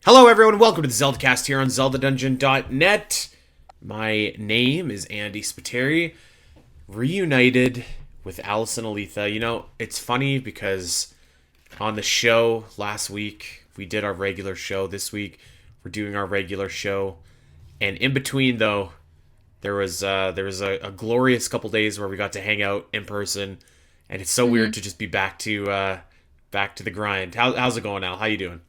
Hello everyone, welcome to the Zelda Cast here on ZeldaDungeon.net. My name is Andy Spiteri, reunited with Alice and Aletha. You know, it's funny because on the show last week, we did our regular show. This week, we're doing our regular show. And in between, though, there was a glorious couple days where we got to hang out in person. And it's so weird to just be back to the grind. How's it going, Al? How you doing?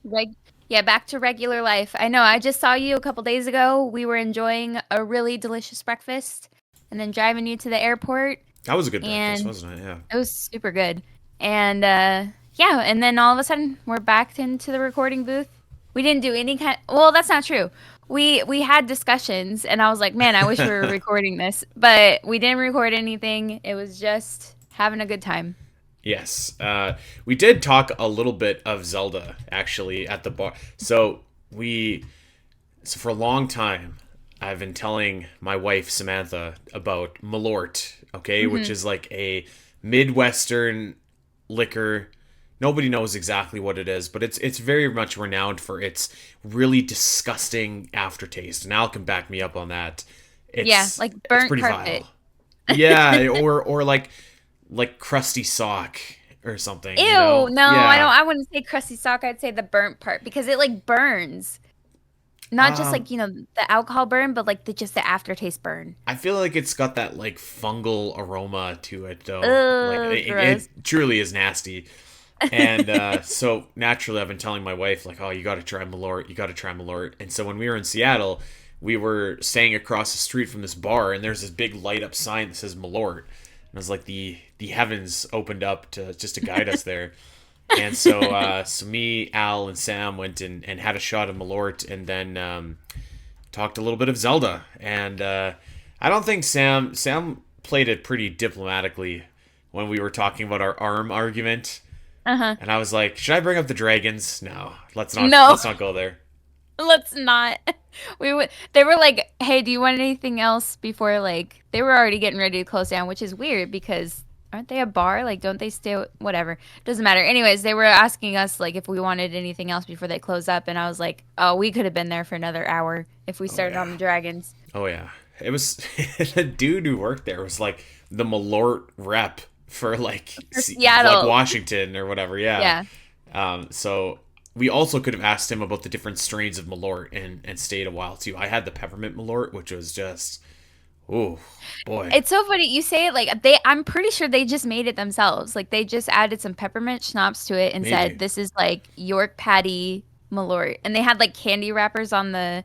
Yeah, back to regular life. I know. I just saw you a couple days ago. We were enjoying a really delicious breakfast and then driving you to the airport, That was a good breakfast, and wasn't it? Yeah. it was super good. And yeah, and then all of a sudden we're back into the recording booth. We didn't do any kind well, that's not true. We had discussions and I was like, "Man, I wish we were recording this." But we didn't record anything. It was just having a good time. Yes, we did talk a little bit of Zelda actually at the bar. So for a long time, I've been telling my wife Samantha about Malort, okay, which is like a Midwestern liquor. Nobody knows exactly what it is, but it's very much renowned for its really disgusting aftertaste, and Al can back me up on that. Yeah, like It's burnt pretty carpet. vile. Yeah, or like crusty sock or something, Ew, you know? no, I don't. Yeah. I wouldn't say crusty sock. I'd say the burnt part because it like burns. Not just Um, like, the alcohol burn, but like just the aftertaste burn. I feel like it's got that like fungal aroma to it though. Like Ugh, it gross. truly is nasty. And so naturally I've been telling my wife like, "Oh, you got to try Malort. You got to try Malort." And so when we were in Seattle, we were staying across the street from this bar and there's this big light up sign that says Malort. And it was like the heavens opened up to just to guide us there. And so me, Al, and Sam went and had a shot of Malort, and then talked a little bit of Zelda. And I don't think Sam played it pretty diplomatically when we were talking about our arm argument. Uh-huh. And I was like, should I bring up the dragons? No, No, let's not go there. let's not. They were like, "Hey, do you want anything else before like they were already getting ready to close down," which is weird because aren't they a bar? Like don't they stay whatever. Doesn't matter. Anyways, they were asking us like if we wanted anything else before they close up and I was like, "Oh, we could have been there for another hour if we Oh started yeah, on the dragons." oh yeah. It was the dude who worked there was like the Malort rep for like For like Seattle. Washington or whatever. Yeah. Yeah. So we also could have asked him about the different strains of Malort and stayed a while too. I had the peppermint Malort, which was just, oh boy, It's so funny you say it like I'm pretty sure they just made it themselves. Like they just added some peppermint schnapps to it and said maybe. this is like York Patty Malort. And they had like candy wrappers on the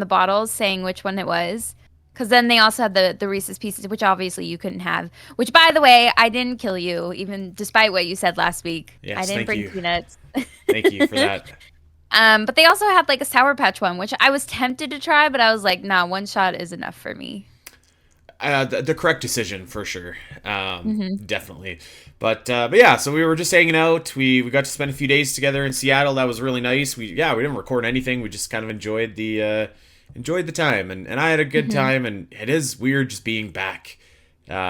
bottles saying which one it was. Cuz then they also had the Reese's pieces which obviously you couldn't have. Which by the way, I didn't kill you even despite what you said last week. I Yes, didn't thank bring you, peanuts. thank you for that. But they also had like a Sour Patch one, which I was tempted to try, but I was like, nah, one shot is enough for me. The correct decision for sure, Hmm. definitely. But yeah, so we were just hanging out. We got to spend a few days together in Seattle. That was really nice. We didn't record anything. We just kind of enjoyed the time, and I had a good Hmm. time. And it is weird just being back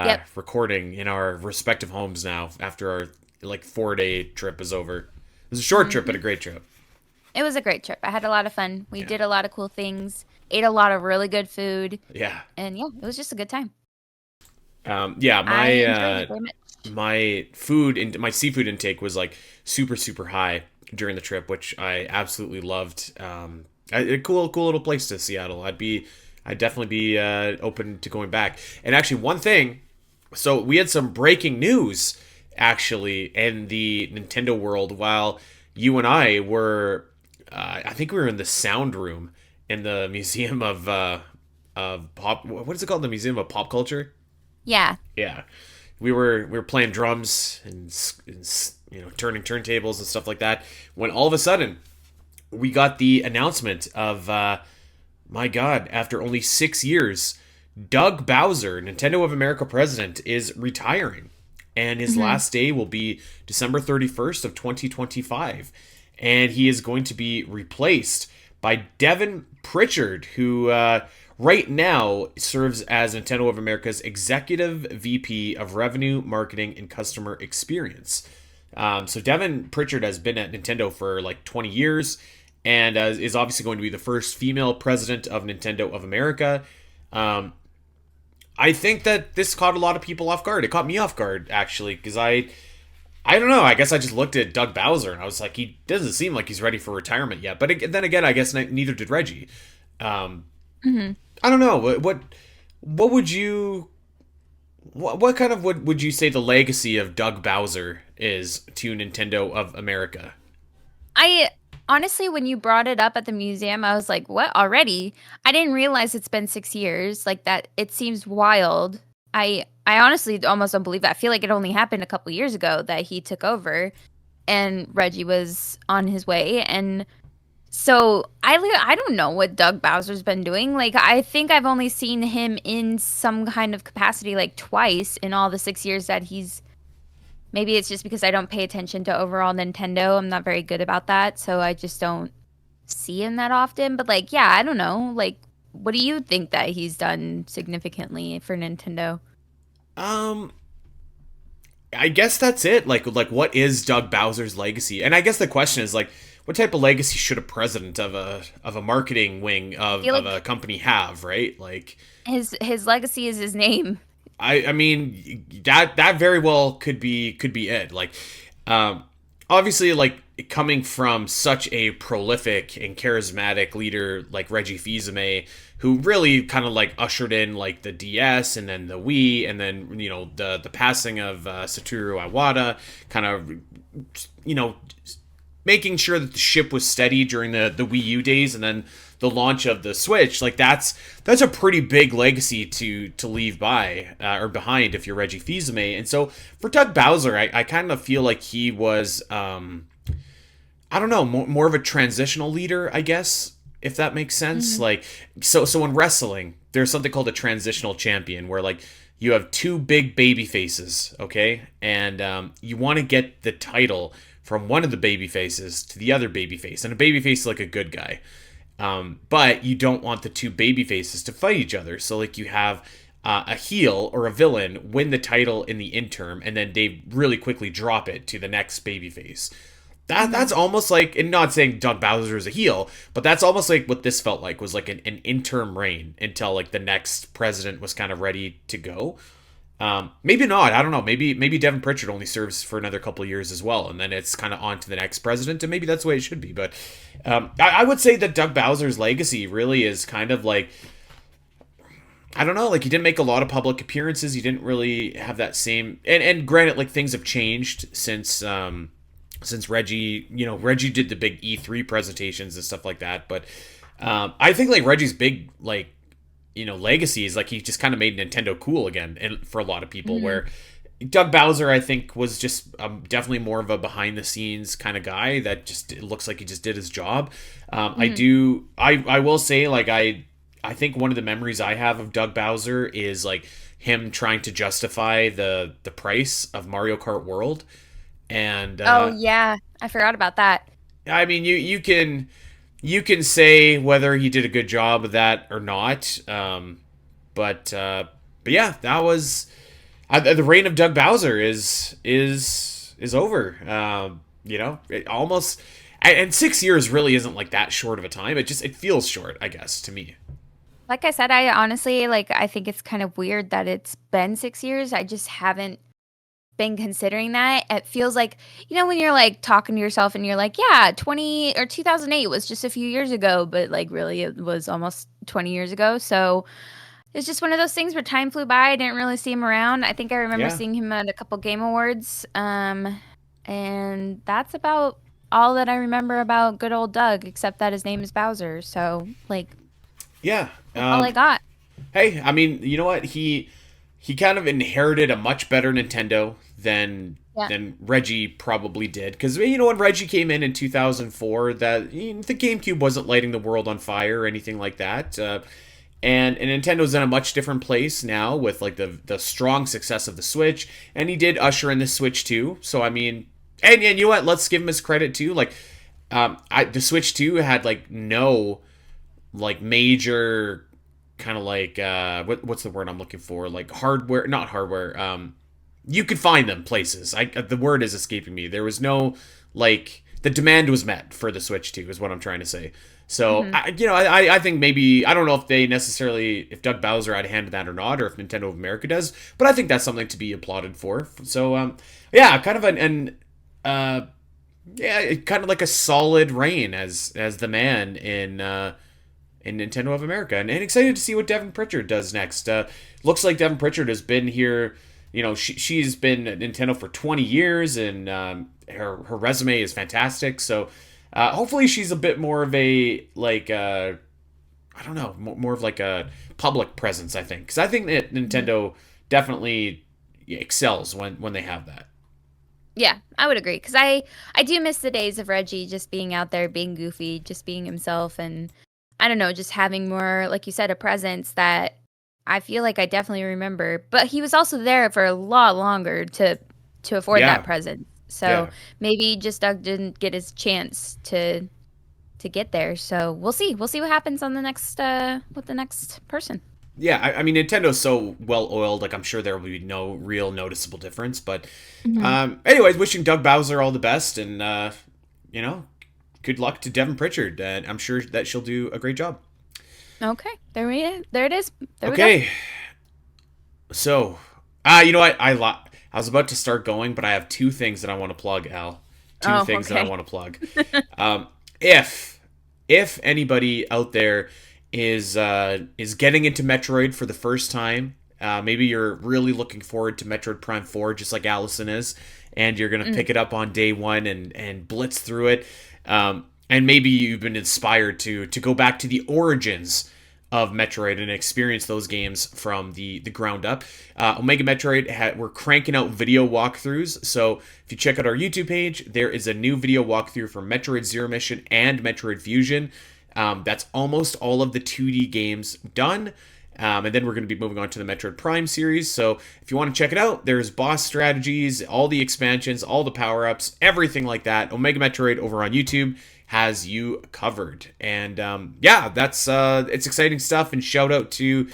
Yep. recording in our respective homes now after our like 4 day trip is over. It was a short trip, but a Hmm. great trip. It was a great trip. I had a lot of fun. We Yeah, did a lot of cool things, ate a lot of really good food, yeah, and yeah, it was just a good time. yeah. I enjoyed it very much. My seafood intake was like super high during the trip, which I absolutely loved. A cool little place to Seattle. I'd definitely be open to going back. And actually, one thing. So we had some breaking news actually in the Nintendo world while you and I were. I think we were in the sound room in the Museum of Pop. What is it called? The Museum of Pop Culture. Yeah. Yeah, we were playing drums and turning turntables and stuff like that. When all of a sudden we got the announcement of my God, after only 6 years, Doug Bowser, Nintendo of America president, is retiring, and his Hmm. last day will be December 31st of 2025, and he is going to be replaced by Devin Pritchard, who right now serves as Nintendo of America's Executive VP of Revenue, Marketing, and Customer Experience. So Devin Pritchard has been at Nintendo for like 20 years, and is obviously going to be the first female president of Nintendo of America. Um, I think that this caught a lot of people off guard. It caught me off guard actually because I don't know. I guess I just looked at Doug Bowser and I was like, he doesn't seem like he's ready for retirement yet. But then again, I guess neither did Reggie. Um, Hmm. I don't know. What would you what kind of would you say the legacy of Doug Bowser is to Nintendo of America? I honestly, when you brought it up at the museum, I was like, "What already?" I didn't realize it's been 6 years. Like that, it seems wild. I honestly almost don't believe that. I feel like it only happened a couple years ago that he took over, and Reggie was on his way. And so I don't know what Doug Bowser's been doing. Like I think I've only seen him in some kind of capacity like twice in all the 6 years that he's. Maybe it's just because I don't pay attention to overall Nintendo. I'm not very good about that, so I just don't see him that often. But like, yeah, I don't know. Like, what do you think that he's done significantly for Nintendo? Um, I guess that's it. Like what is Doug Bowser's legacy? And I guess the question is like, what type of legacy should a president of a marketing wing I feel of a like company have, right? Like, his legacy is his name. I mean that very well could be it. Like, um, obviously, like coming from such a prolific and charismatic leader like Reggie Fils-Aimé, who really kind of like ushered in like the DS and then the Wii, and then the passing of Satoru Iwata, kind of you know making sure that the ship was steady during the Wii U days, and then the launch of the Switch. Like that's a pretty big legacy to leave by or behind if you're Reggie Fils-Aimé. And so for Doug Bowser, I kind of feel like he was I don't know, more of a transitional leader, I guess, if that makes sense. Hmm. Like so in wrestling, there's something called a transitional champion where like you have two big baby faces, okay, and you want to get the title from one of the baby faces to the other baby face, and a baby face is like a good guy. But you don't want the two baby faces to fight each other. So like you have a heel or a villain win the title in the interim, and then they really quickly drop it to the next baby face. Hmm. That's almost like, and not saying Doug Bowser is a heel, but that's almost like what this felt like was like an interim reign until like the next president was kind of ready to go. Maybe not. I don't know. Maybe Devin Pritchard only serves for another couple of years as well, and then it's kind of on to the next president, and maybe that's the way it should be. But I would say that Doug Bowser's legacy really is kind of like, I don't know, like he didn't make a lot of public appearances. He didn't really have that same, and granted, like things have changed since Reggie, Reggie did the big E3 presentations and stuff like that. But I think like Reggie's big like legacy is like he just kind of made Nintendo cool again, and for a lot of people, Hmm. where Doug Bowser I think was just definitely more of a behind the scenes kind of guy that just it looks like he just did his job. Hmm. I will say like I think one of the memories I have of Doug Bowser is like him trying to justify the price of Mario Kart World, and Oh yeah, I forgot about that. I mean you can say whether he did a good job of that or not. But but yeah, that was the reign of Doug Bowser is over. It almost, and 6 years really isn't like that short of a time. It feels short, I guess, to me. Like I said, I honestly like I think it's kind of weird that it's been 6 years. I just haven't been considering that. It feels like, when you're like talking to yourself and you're like, yeah, 20 or 2008 was just a few years ago, but like really it was almost 20 years ago. So it's just one of those things where time flew by. I didn't really see him around. I think I remember Yeah, seeing him at a couple game awards. And that's about all that I remember about good old Doug, except that his name is Bowser. So like yeah. that's all I got. Hey, I mean, you know what? He kind of inherited a much better Nintendo Yeah. than Reggie probably did. Because when Reggie came in 2004, that the GameCube wasn't lighting the world on fire or anything like that. And Nintendo's in a much different place now with like the strong success of the Switch, and he did usher in the Switch too. So I mean, and you know what? Let's give him his credit too. Like, the Switch 2 had like no like major kind of like what's the word I'm looking for, like hardware, not hardware, you could find them places. The word is escaping me. There was no like the demand was met for the Switch 2 is what I'm trying to say. So, Hmm. I think maybe, I don't know if they necessarily, if Doug Bowser had a hand in that or not, or if Nintendo of America does, but I think that's something to be applauded for. So, yeah, kind of uh, yeah, kind of like a solid reign as the man in Nintendo of America, and excited to see what Devin Pritchard does next. Looks like Devin Pritchard has been here. She's been at Nintendo for 20 years, and her resume is fantastic. So hopefully she's a bit more of a I don't know, more of like a public presence. I think because I think that Nintendo definitely excels when they have that. Yeah, I would agree because I do miss the days of Reggie just being out there, being goofy, just being himself, and I don't know, just having more, like you said, a presence that I feel like I definitely remember. But he was also there for a lot longer to afford that Yeah, presence. So yeah. maybe just Doug didn't get his chance to get there. So we'll see. We'll see what happens on the next with the next person. Yeah, I mean Nintendo's so well oiled, like I'm sure there will be no real noticeable difference. But, Hmm. anyways, wishing Doug Bowser all the best, and you know, good luck to Devin Pritchard. And I'm sure that she'll do a great job. Okay, there it is. There we go. Okay, so, you know what? I was about to start going, but I have two things that I want to plug, Al. Two Oh, things that I okay. want to plug. Um, if anybody out there is getting into Metroid for the first time, maybe you're really looking forward to Metroid Prime 4, just like Allison is, and you're gonna Mm. pick it up on day one and blitz through it. And maybe you've been inspired to go back to the origins of Metroid and experience those games from the ground up. Omega Metroid, we're cranking out video walkthroughs. So if you check out our YouTube page, there is a new video walkthrough for Metroid Zero Mission and Metroid Fusion. That's almost all of the 2D games done. And then we're going to be moving on to the Metroid Prime series. So if you want to check it out, there's boss strategies, all the expansions, all the power ups, everything like that. Omega Metroid over on YouTube has you covered. And yeah, that's it's exciting stuff. And shout out to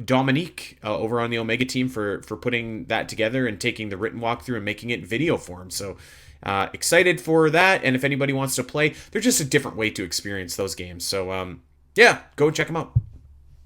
Dominique over on the Omega team for putting that together and taking the written walkthrough and making it video form. So excited for that. And if anybody wants to play, they're just a different way to experience those games. So yeah, go check them out.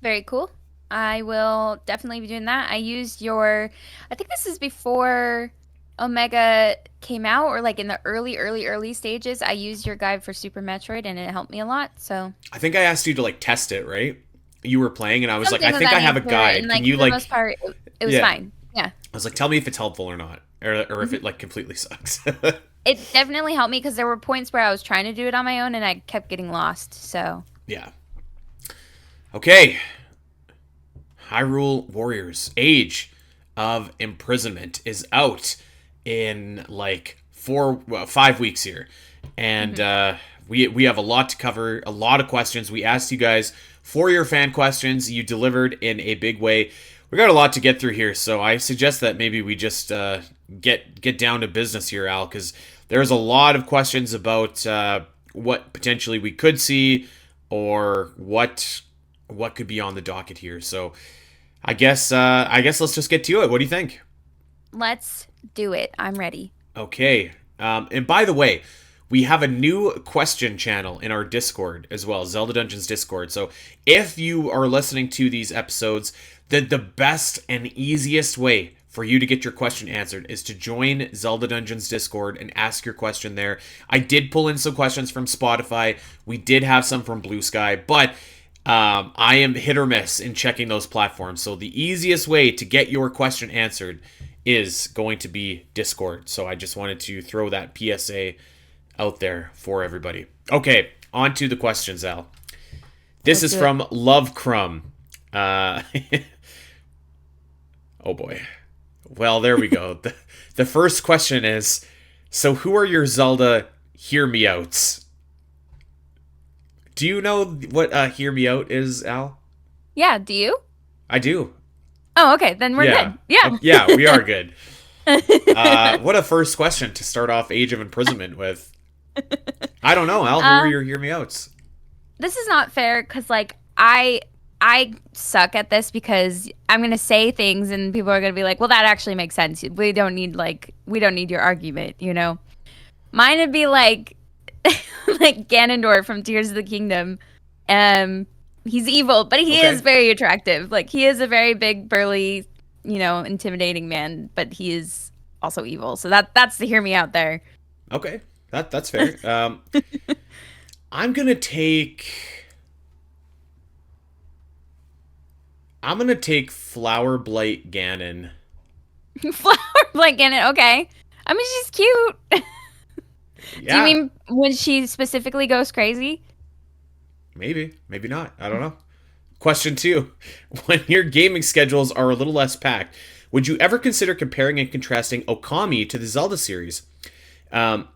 Very cool. I will definitely be doing that. I used I think this is before Omega came out, or like in the early stages. I used your guide for Super Metroid and it helped me a lot. So I think I asked you to like test it, right? You were playing, and I was like, I something of think that I have a nature. And guide. Can like you for the like, most part, it was yeah? fine. Yeah. I was like, tell me if it's helpful or not, or if Mhm. it like completely sucks. It definitely helped me because there were points where I was trying to do it on my own and I kept getting lost. So Yeah. Okay. Hyrule Warriors Age of Imprisonment is out in like 5 weeks here, and mhm. we have a lot to cover, a lot of questions. We asked you guys for your fan questions. You delivered in a big way. We got a lot to get through here, so I suggest that maybe we just get down to business here, Al, because there's a lot of questions about what potentially we could see or what could be on the docket here. So I guess let's just get to it. What do you think? Let's do it. I'm ready. Okay. And by the way, we have a new question channel in our Discord as well, Zelda Dungeons Discord. So if you are listening to these episodes, the best and easiest way for you to get your question answered is to join Zelda Dungeons Discord and ask your question there. I did pull in some questions from Spotify. We did have some from Blue Sky, but I am hit or miss in checking those platforms. So the easiest way to get your question answered is going to be Discord. So I just wanted to throw that PSA out there for everybody. Okay, on to the questions, Al. This Let's is do it. from Love Crumb. Uh, oh boy. Well, there we go. The first question is, so who are your Zelda hear me outs? Do you know what hear me out is, Al? Yeah, do you? I do. Oh, okay, then we're Yeah. good. Yeah. Yeah, we are good. What a first question to start off Age of Imprisonment with. I don't know, Al. Who are uh, your hear me outs? this is not fair because like I suck at this because I'm gonna say things and people are gonna be like, well, that actually makes sense. We don't need your argument, you know. Mine would be like like Ganondorf from Tears of the Kingdom. Um, he's evil, but he is Okay. very attractive. Like he is a very big, burly, intimidating man, but he is also evil. So that's to hear me out there. Okay. That's fair. I'm gonna take. I'm gonna take Flower Blight Ganon. Flower like Ganon. Okay, I mean she's cute. Do you Yeah, mean when she specifically goes crazy? maybe not. I don't know. Question two: when your gaming schedules are a little less packed, would you ever consider comparing and contrasting Okami to the Zelda series? Um,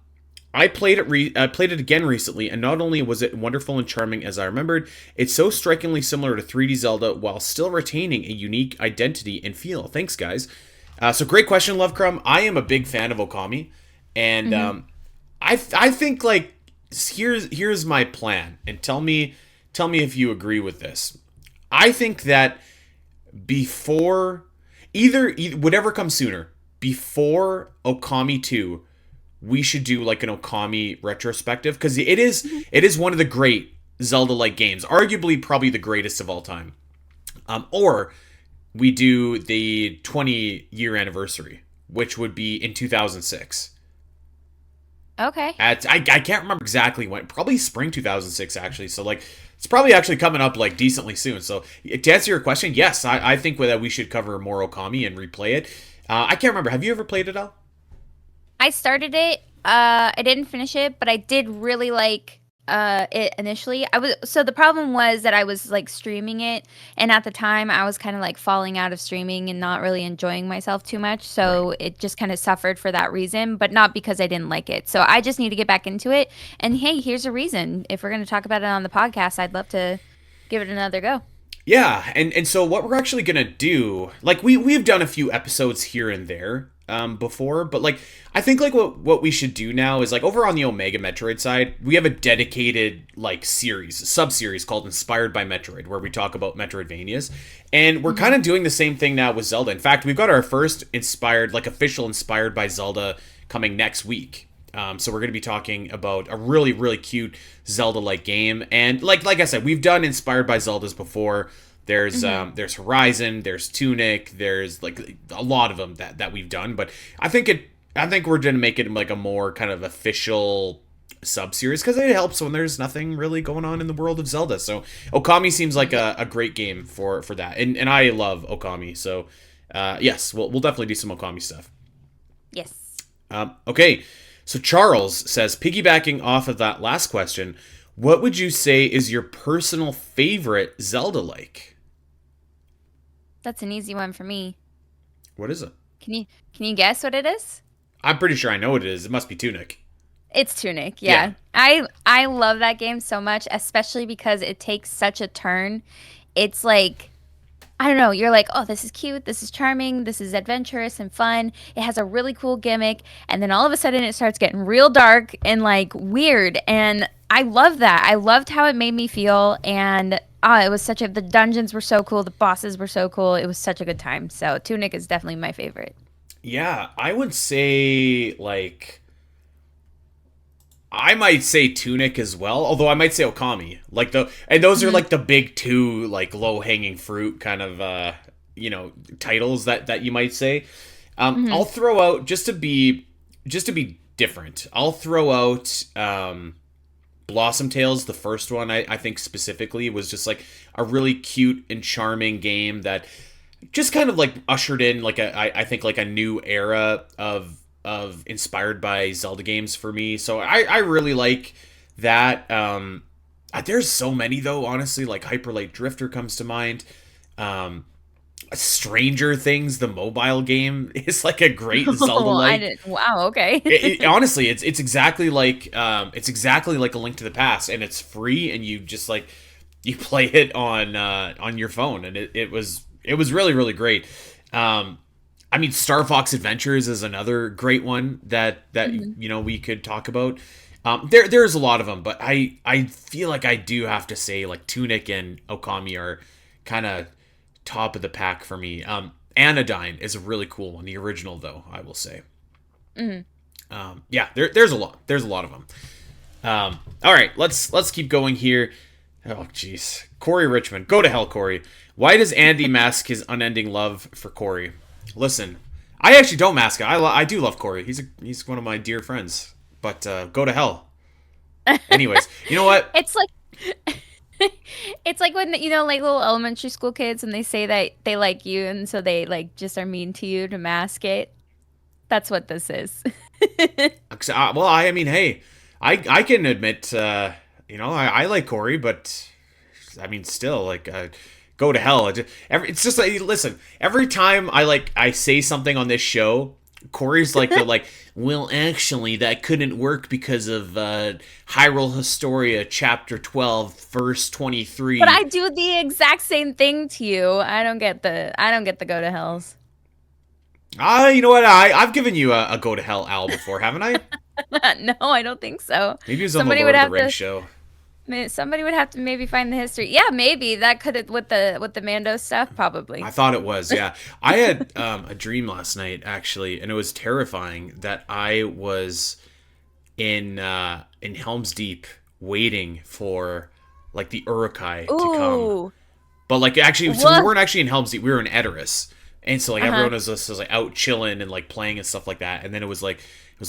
I played it again recently, and not only was it wonderful and charming as I remembered, it's so strikingly similar to 3D Zelda while still retaining a unique identity and feel. Thanks, guys. So great question, Love Crumb. I am a big fan of Okami, and Mm-hmm. I think like here's my plan, and tell me if you agree with this. I think that before either whatever comes sooner, before Okami 2, we should do like an Okami retrospective because it is one of the great Zelda like games, arguably probably the greatest of all time. Or we do the 20-year anniversary, which would be in 2006. Okay. I can't remember exactly when, probably spring 2006 actually. So like it's probably actually coming up like decently soon. So to answer your question, yes, I think that we should cover more Okami and replay it. I can't remember. Have you ever played it all? I started it. I didn't finish it, but I did really like it initially. So the problem was that I was like streaming it, and at the time I was kind of like falling out of streaming and not really enjoying myself too much. Right. So it just kind of suffered for that reason, but not because I didn't like it. So I just need to get back into it. And hey, here's a reason. If we're going to talk about it on the podcast, I'd love to give it another go. Yeah, and so what we're actually gonna do, like we've done a few episodes here and there before, but like I think like what we should do now is like over on the Omega Metroid side, we have a dedicated like series, sub series called Inspired by Metroid, where we talk about Metroidvanias, and we're kind of doing the same thing now with Zelda. In fact, we've got our first inspired, like official Inspired by Zelda coming next week. So we're going to be talking about a really, really cute Zelda-like game, and like I said, we've done Inspired by Zeldas before. There's Horizon, there's Tunic, there's like a lot of them that we've done, but I think we're going to make it like a more kind of official sub series because it helps when there's nothing really going on in the world of Zelda. So Okami seems like a great game for that, and I love Okami. So yes, we'll definitely do some Okami stuff. Yes. Okay. So Charles says, piggybacking off of that last question, what would you say is your personal favorite Zelda like? That's an easy one for me. What is it? Can you can you guess what it is? I'm pretty sure I know what it is. It must be Tunic. It's Tunic, Yeah. yeah. I love that game so much, especially because it takes such a turn. It's like I don't know, you're like, "Oh, this is cute, this is charming, this is adventurous and fun." It has a really cool gimmick, and then all of a sudden it starts getting real dark and like weird, and I love that. I loved how it made me feel, and it was the dungeons were so cool, the bosses were so cool. It was such a good time. So Tunic is definitely my favorite. Yeah, I would say like I might say Tunic as well, although I might say Okami. Like and those are Mhm. like the big two like low-hanging fruit kind of titles that you might say. I'll Mhm. throw out just to be different. I'll throw out Blossom Tales, the first one, I think specifically was just like a really cute and charming game that just kind of like ushered in like I think like a new era of inspired by Zelda games for me. So I really like that. There's so many though, honestly, like Hyper Light Drifter comes to mind. Um, Stranger Things, the mobile game, is like a great Zelda Oh, I like. didn't. Wow. Okay. Honestly, it's exactly like A Link to the Past, and it's free, and you just like you play it on your phone, and it was really really great. I mean, Star Fox Adventures is another great one that Mhm. we could talk about. There's a lot of them, but I feel like I do have to say like Tunic and Okami are kind of top of the pack for me. Anodyne is a really cool one, the original though, I will say. Mhm. Yeah, there's a lot. There's a lot of them. All right, let's keep going here. Oh, jeez. Corey Richmond. Go to hell, Corey. Why does Andy mask his unending love for Corey? Listen, I actually don't mask it. I do love Corey. He's one of my dear friends. But go to hell. Anyways, you know what? It's like it's like when like little elementary school kids and they say that they like you and so they like just are mean to you to mask it. That's what this is. Well, I mean, hey, I can admit, I like Corey, but I mean, still, like, go to hell. It's just like, listen, every time I say something on this show, Corey's like the like, well, actually, that couldn't work because of Hyrule Historia, chapter 12, verse 23. But I do the exact same thing to you. I don't get the go to hells. You know what? I've given you a go to hell owl before, haven't I? No, I don't think so. Maybe it was on the Lord of the Rings show. Somebody would have to maybe find the history. Yeah, maybe that could have with the Mando stuff, probably. I thought it was, yeah. I had a dream last night actually, and it was terrifying that I was in Helm's Deep waiting for like the Urukai to come. But like actually, so we weren't actually in Helm's Deep. We were in Edoras. And so like everyone was just like out chilling and like playing and stuff like that. And then it was like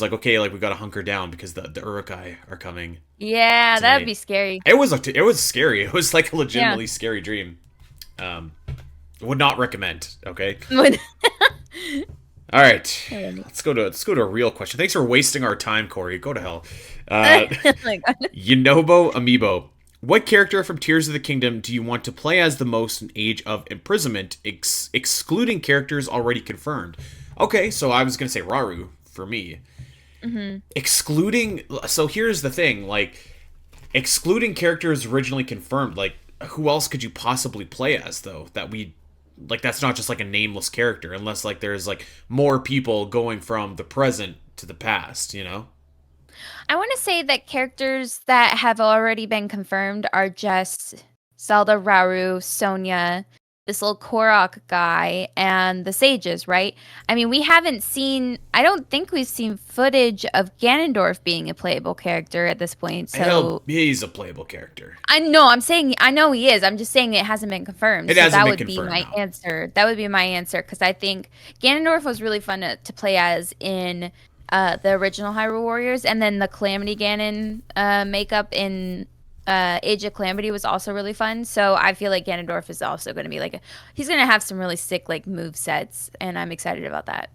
okay, like we got to hunker down because the Urukai are coming. Yeah, that'd be scary. It was scary. It was like a legitimately scary dream. Would not recommend. Okay. All right. Let's go to a real question. Thanks for wasting our time, Corey. Go to hell. Yunobo Amiibo. What character from Tears of the Kingdom do you want to play as the most in Age of Imprisonment, excluding characters already confirmed? Okay, so I was going to say Rauru for me. Mm-hmm. Excluding... So here's the thing, like, excluding characters originally confirmed, like, who else could you possibly play as, though? That's not just, like, a nameless character, unless, like, there's, like, more people going from the present to the past, you know? I want to say that characters that have already been confirmed are just Zelda, Rauru, Sonya, this little Korok guy, and the sages, right? I mean, I don't think we've seen footage of Ganondorf being a playable character at this point. So he's a playable character. I know he is. I'm just saying it hasn't been confirmed. That would be my answer. That would be my answer because I think Ganondorf was really fun to play as in the original Hyrule Warriors, and then the Calamity Ganon makeup in Age of Calamity was also really fun. So I feel like Ganondorf is also going to be he's going to have some really sick like move sets, and I'm excited about that.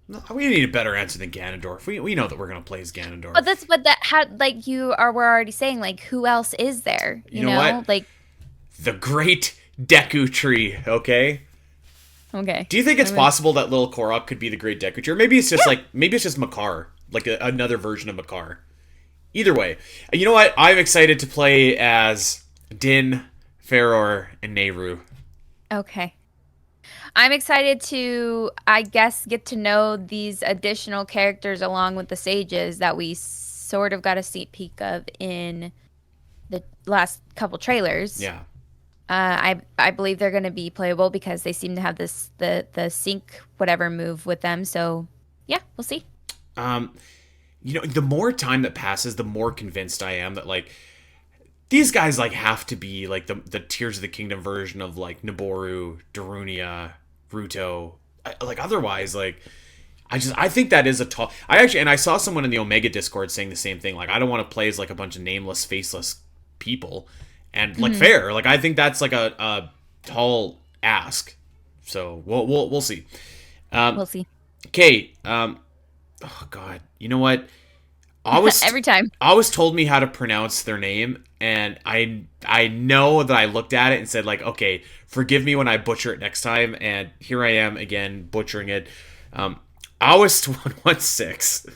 No, we need a better answer than Ganondorf. We know that we're going to play as Ganondorf. We're already saying like who else is there? You know what? Like the Great Deku Tree. Okay. Okay. Do you think it's possible that little Korok could be the Great Deku Tree? Or maybe it's just Makar, like another version of Makar. Either way, you know what? I'm excited to play as Din, Faror, and Nehru. Okay. I'm excited to, I guess, get to know these additional characters along with the sages that we sort of got a sneak peek of in the last couple trailers. Yeah. I believe they're going to be playable because they seem to have the sync whatever move with them. So yeah, we'll see. The more time that passes, the more convinced I am that like these guys like have to be like the Tears of the Kingdom version of like Naboru, Darunia, Ruto. Otherwise, like I think that is a tall. I saw someone in the Omega Discord saying the same thing. Like I don't want to play as like a bunch of nameless, faceless people. And like fair, like I think that's like a tall ask. So we'll see. We'll see. Okay. Oh God, you know what? Every time. Always told me how to pronounce their name, and I know that I looked at it and said like, okay, forgive me when I butcher it next time, and here I am again butchering it. Awist116.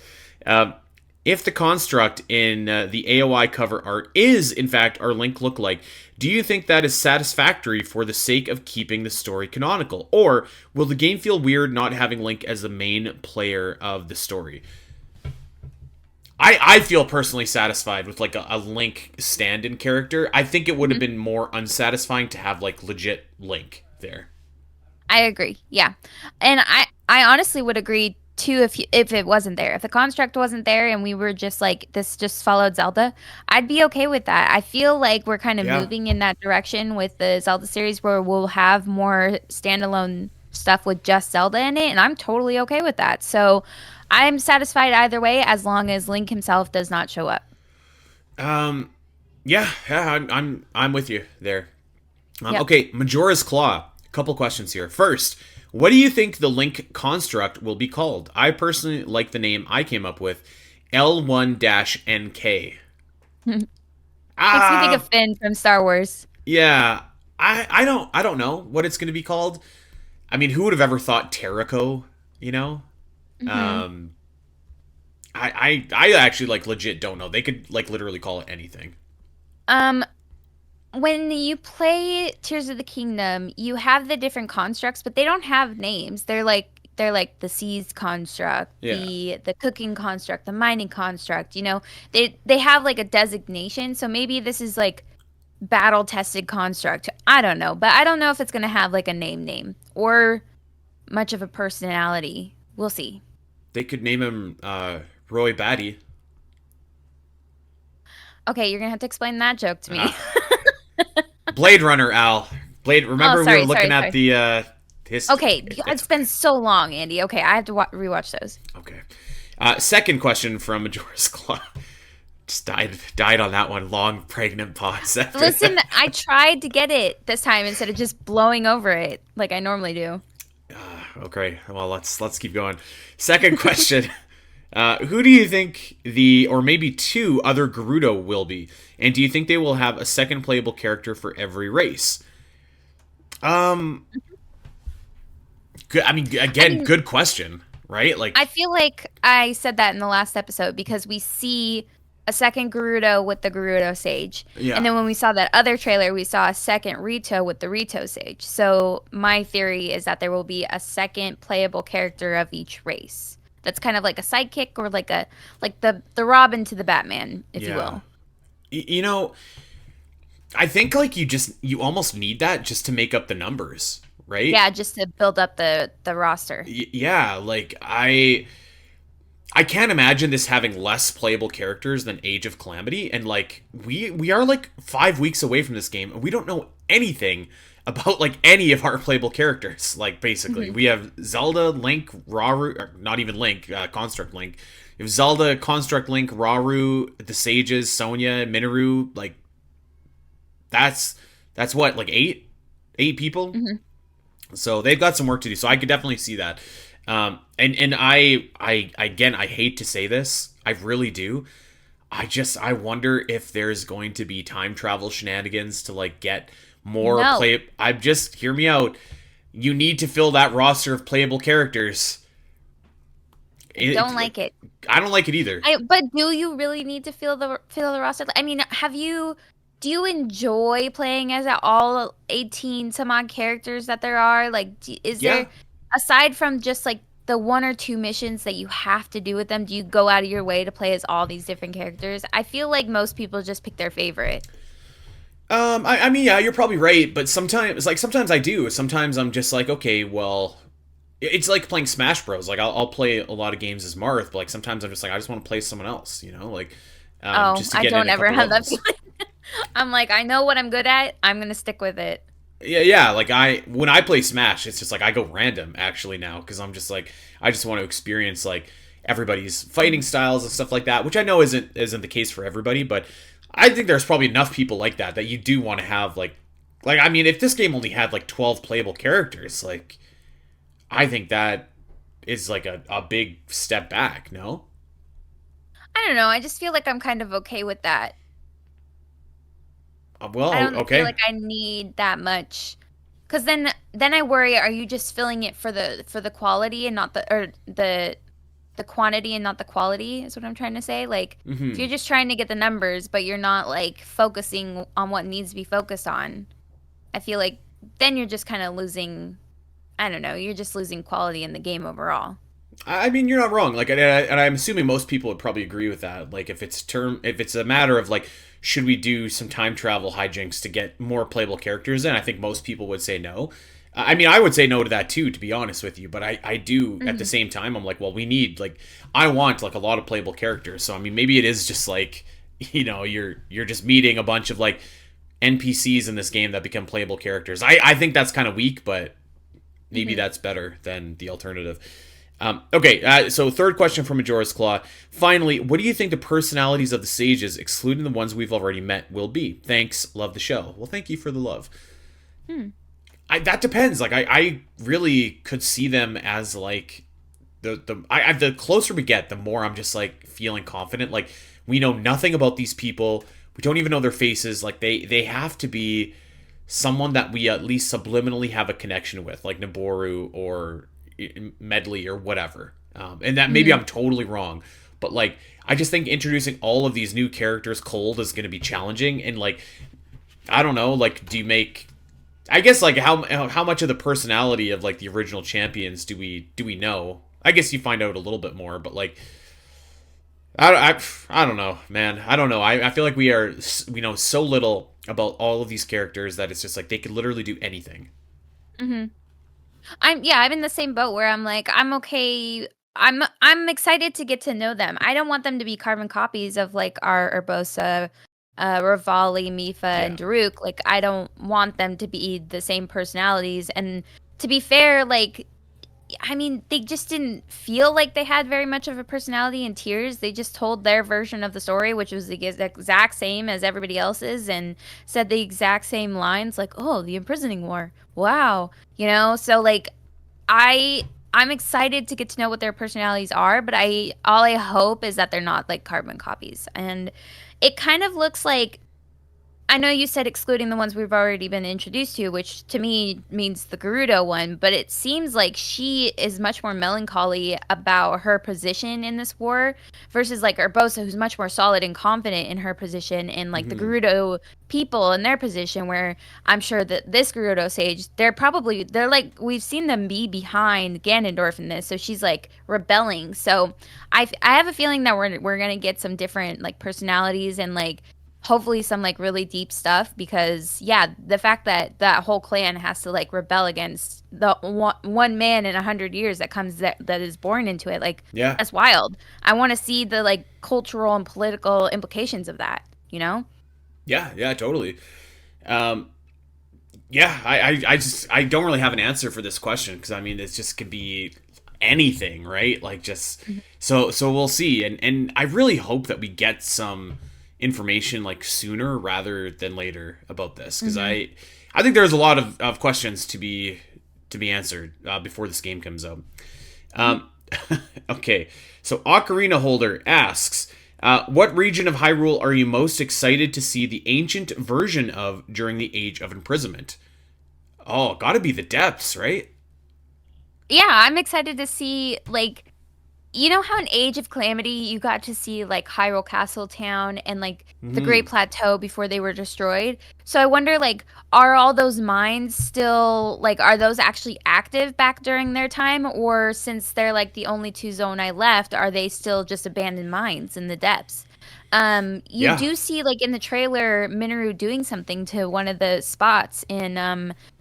If the construct in the AOI cover art is, in fact, our Link lookalike, do you think that is satisfactory for the sake of keeping the story canonical? Or will the game feel weird not having Link as the main player of the story? I feel personally satisfied with like a Link stand-in character. I think it would have been more unsatisfying to have like legit Link there. I agree. Yeah. And I honestly would agree too if it wasn't there. If the construct wasn't there and we were just like this just followed Zelda, I'd be okay with that. I feel like we're kind of Yeah. moving in that direction with the Zelda series where we'll have more standalone stuff with just Zelda in it, and I'm totally okay with that. So I'm satisfied either way as long as Link himself does not show up. Um. Yeah. Yeah. I'm with you there. Yep. Okay. Majora's Claw. Couple questions here. First, what do you think the Link construct will be called? I personally like the name I came up with, L1-NK. Makes me think of Ah, Finn from Star Wars. yeah. I don't know what it's going to be called. I mean, who would have ever thought Terrico? You know. Hmm. Um. I actually like legit don't know. They could like literally call it anything. Um, when you play Tears of the Kingdom, you have the different constructs, but they don't have names. They're like the seas construct, Yeah. the cooking construct, the mining construct. They have like a designation. So maybe this is like battle tested construct. I don't know, but I don't know if it's gonna have like a name or much of a personality. We'll see. They could name him Roy Batty. Okay, you're gonna have to explain that joke to me. Uh, Blade Runner, Al. Blade. Oh, Remember we were sorry, looking sorry, at sorry. the his. Okay, It's it's been so long, Andy. Okay, I have to rewatch those. okay. Second question from Majora's Claw. Just died on that one. Long pregnant pause after Listen, that. I tried to get it this time instead of just blowing over it like I normally do. Okay, well let's keep going. Second question. Who do you think the, or maybe two other Gerudo will be? And do you think they will have a second playable character for every race? Um, good. I mean, I again, mean, good question, right? I Like, feel like I said that in the last episode because we see a second Gerudo with the Gerudo Sage. And yeah, then when we saw that other trailer, we saw a second Rito with the Rito Sage. So my theory is that there will be a second playable character of each race. That's kind of like a sidekick or like the Robin to the Batman, if you yeah. will. You know, I think like you almost need that just to make up the numbers, right? Yeah, just to build up the roster. Yeah, like I can't imagine this having less playable characters than Age of Calamity, and like we are like 5 weeks away from this game, and we don't know anything about like any of our playable characters. Like basically, Hmm. we have Zelda, Link, Rauru, or not even Link, Construct Link. We have Zelda, Construct Link, Rauru, the Sages, Sonya, Minoru. Like that's that's what like eight people. Hmm. So they've got some work to do. So I could definitely see that. And I again I hate to say this, I really do. I wonder if there's going to be time travel shenanigans to like get more No, play. I just hear me out. You need to fill that roster of playable characters. I don't Like like it. I don't like it either. But do you really need to fill the roster? I mean, do you enjoy playing as all 18 some odd characters that there are? Like, is Yeah. there aside from just like the one or two missions that you have to do with them, do you go out of your way to play as all these different characters? I feel like most people just pick their favorite. I mean, yeah, you're probably right, but sometimes I do. Sometimes I'm just like, okay, well, it's like playing Smash Bros. Like I'll play a lot of games as Marth, but like sometimes I'm just like I just want to play someone else, like Oh, just to I get in don't a ever couple have that levels. feeling. I'm like, I know what I'm good at. I'm gonna stick with it. Yeah, yeah. Like when I play Smash, it's just like I go random actually now because I'm just like I just want to experience like everybody's fighting styles and stuff like that, which I know isn't the case for everybody, but I think there's probably enough people like that you do want to have like I mean, if this game only had like 12 playable characters, like I think that is like a big step back. No. I don't know. I just feel like I'm kind of okay with that. I Well, don't feel okay. like I need that much. Cause then I worry, are you just filling it for the quality and not the quantity and not the quality is what I'm trying to say. Like if Hmm. you're just trying to get the numbers, but you're not like focusing on what needs to be focused on, I feel like then you're just kind of losing, I don't know, you're just losing quality in the game overall. I mean, you're not wrong. Like, and I'm assuming most people would probably agree with that. Like, if it's a matter of like, should we do some time travel hijinks to get more playable characters in? I think most people would say no. I mean, I would say no to that too, to be honest with you. But I do at the Hmm. same time. I'm like, well, we need like I want like a lot of playable characters. So I mean, maybe it is just like you're just meeting a bunch of like NPCs in this game that become playable characters. I think that's kind of weak, but maybe Hmm. that's better than the alternative. Okay, so third question from Majora's Claw. Finally, what do you think the personalities of the sages, excluding the ones we've already met, will be? Thanks, love the show. Well, thank you for the love. Hmm. That depends. Like, I really could see them as like the closer we get, the more I'm just like feeling confident. Like, we know nothing about these people. We don't even know their faces. Like, they have to be someone that we at least subliminally have a connection with, like Naboru or Medley or whatever. And that maybe Hmm. I'm totally wrong, but like I just think introducing all of these new characters cold is going to be challenging. And like I don't know, like do you make? I guess like how much of the personality of like the original champions do we know? I guess you find out a little bit more, but like I don't know, man. I don't know. I feel like we know so little about all of these characters that it's just like they could literally do anything. Hmm. I'm in the same boat where I'm like, I'm okay. I'm excited to get to know them. I don't want them to be carbon copies of like our Urbosa, Rivali, Mifa, Yeah. and Daruk. Like I don't want them to be the same personalities. And to be fair, like I mean, they just didn't feel like they had very much of a personality in Tears. They just told their version of the story, which was the exact same as everybody else's, and said the exact same lines, like, "Oh, the imprisoning war, wow," you know. So like, I I'm excited to get to know what their personalities are, but I all I hope is that they're not like carbon copies, and it kind of looks like I know you said excluding the ones we've already been introduced to, which to me means the Gerudo one, but it seems like she is much more melancholy about her position in this war versus like Urbosa, who's much more solid and confident in her position, and like the Hmm. Gerudo people in their position, where I'm sure that this Gerudo sage, they're like, we've seen them be behind Ganondorf in this, so she's like rebelling. So I have a feeling that we're gonna get some different like personalities and like hopefully some like really deep stuff because yeah, the fact that that whole clan has to like rebel against the one man in 100 years that comes that is born into it, like Yeah. that's wild. I want to see the like cultural and political implications of that, you know. Yeah. Yeah. Totally. Um, yeah. I don't really have an answer for this question because I mean it just could be anything, right? Like just so we'll see, and I really hope that we get some information like sooner rather than later about this because Mm-hmm. I think there's a lot of questions to be answered before this game comes out. Um, okay, so Ocarina Holder asks, what region of Hyrule are you most excited to see the ancient version of during the Age of Imprisonment? Oh, gotta be the depths, right? Yeah, I'm excited to see like you know how in Age of Calamity you got to see like Hyrule Castle Town and like the Hmm. Great Plateau before they were destroyed. So I wonder like are all those mines still like are those actually active back during their time or since they're like the only two zonai left are they still just abandoned mines in the depths? You Yeah. do see like in the trailer Minoru doing something to one of the spots in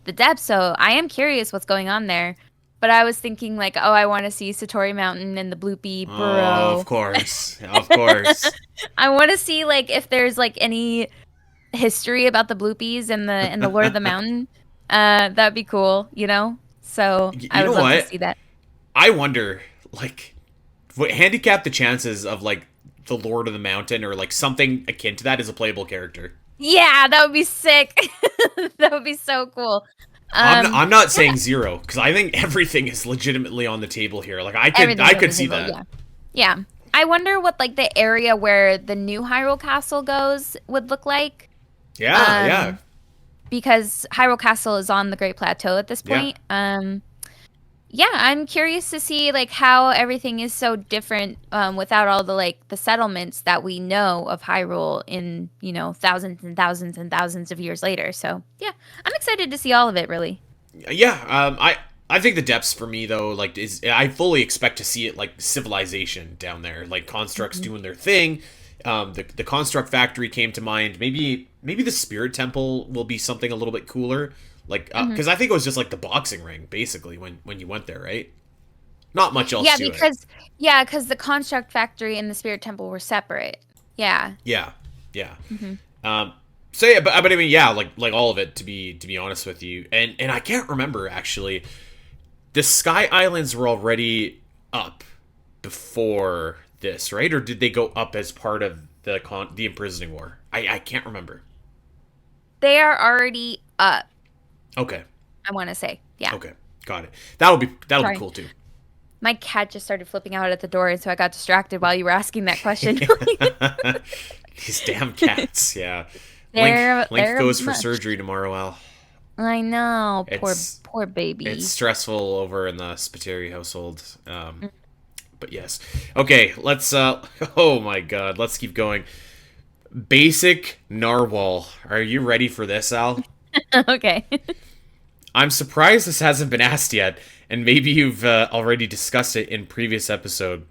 the depths, so I am curious what's going on there. But I was thinking like, oh, I want to see Satori Mountain and the Bloopy Oh, of Burrow. course. Of course. I want to see like if there's like any history about the Bloopies and the Lord of the Mountain. That'd be cool, you know? So I You would know love to what? see that. I wonder, like, what handicap the chances of like the Lord of the Mountain or like something akin to that as a playable character. Yeah, that would be sick. That would be so cool. I'm not Yeah, saying zero because I think everything is legitimately on the table here. Like I could everything's I on could the see table. that. Yeah. Yeah. I wonder what like the area where the new Hyrule Castle goes would look like. Yeah, yeah, Um, because Hyrule Castle is on the Great Plateau at this yeah, point. Yeah, I'm curious to see like how everything is so different without all the like the settlements that we know of Hyrule in thousands and thousands and thousands of years later. So yeah, I'm excited to see all of it. Really. yeah. I think the depths for me though, like, is I fully expect to see it like civilization down there, like constructs Hmm. doing their thing. The construct factory came to mind. Maybe the spirit temple will be something a little bit cooler, Like, Hmm. because I think it was just like the boxing ring, basically, when you went there, right? Not much else Yeah, to it. because the construct factory and the spirit temple were separate. Yeah. Yeah, yeah. Hmm. Um, so yeah, but I mean, yeah, like all of it, to be honest with you, and I can't remember actually. The Sky Islands were already up before this, right? Or did they go up as part of the imprisoning war? I can't remember. They are already up, Okay, I want to say. Yeah. okay, got it. That'll be Sorry. cool too. My cat just started flipping out at the door, and so I got distracted while you were asking that question. These damn cats, yeah. Link They're goes for much. surgery tomorrow, Al. I know, It's poor it's baby. stressful over in the Spiteri household. But yes. Okay, let's oh my god, let's keep going. Basic narwhal. Are you ready for this, Al? Okay. I'm surprised this hasn't been asked yet, and maybe you've already discussed it in previous episode.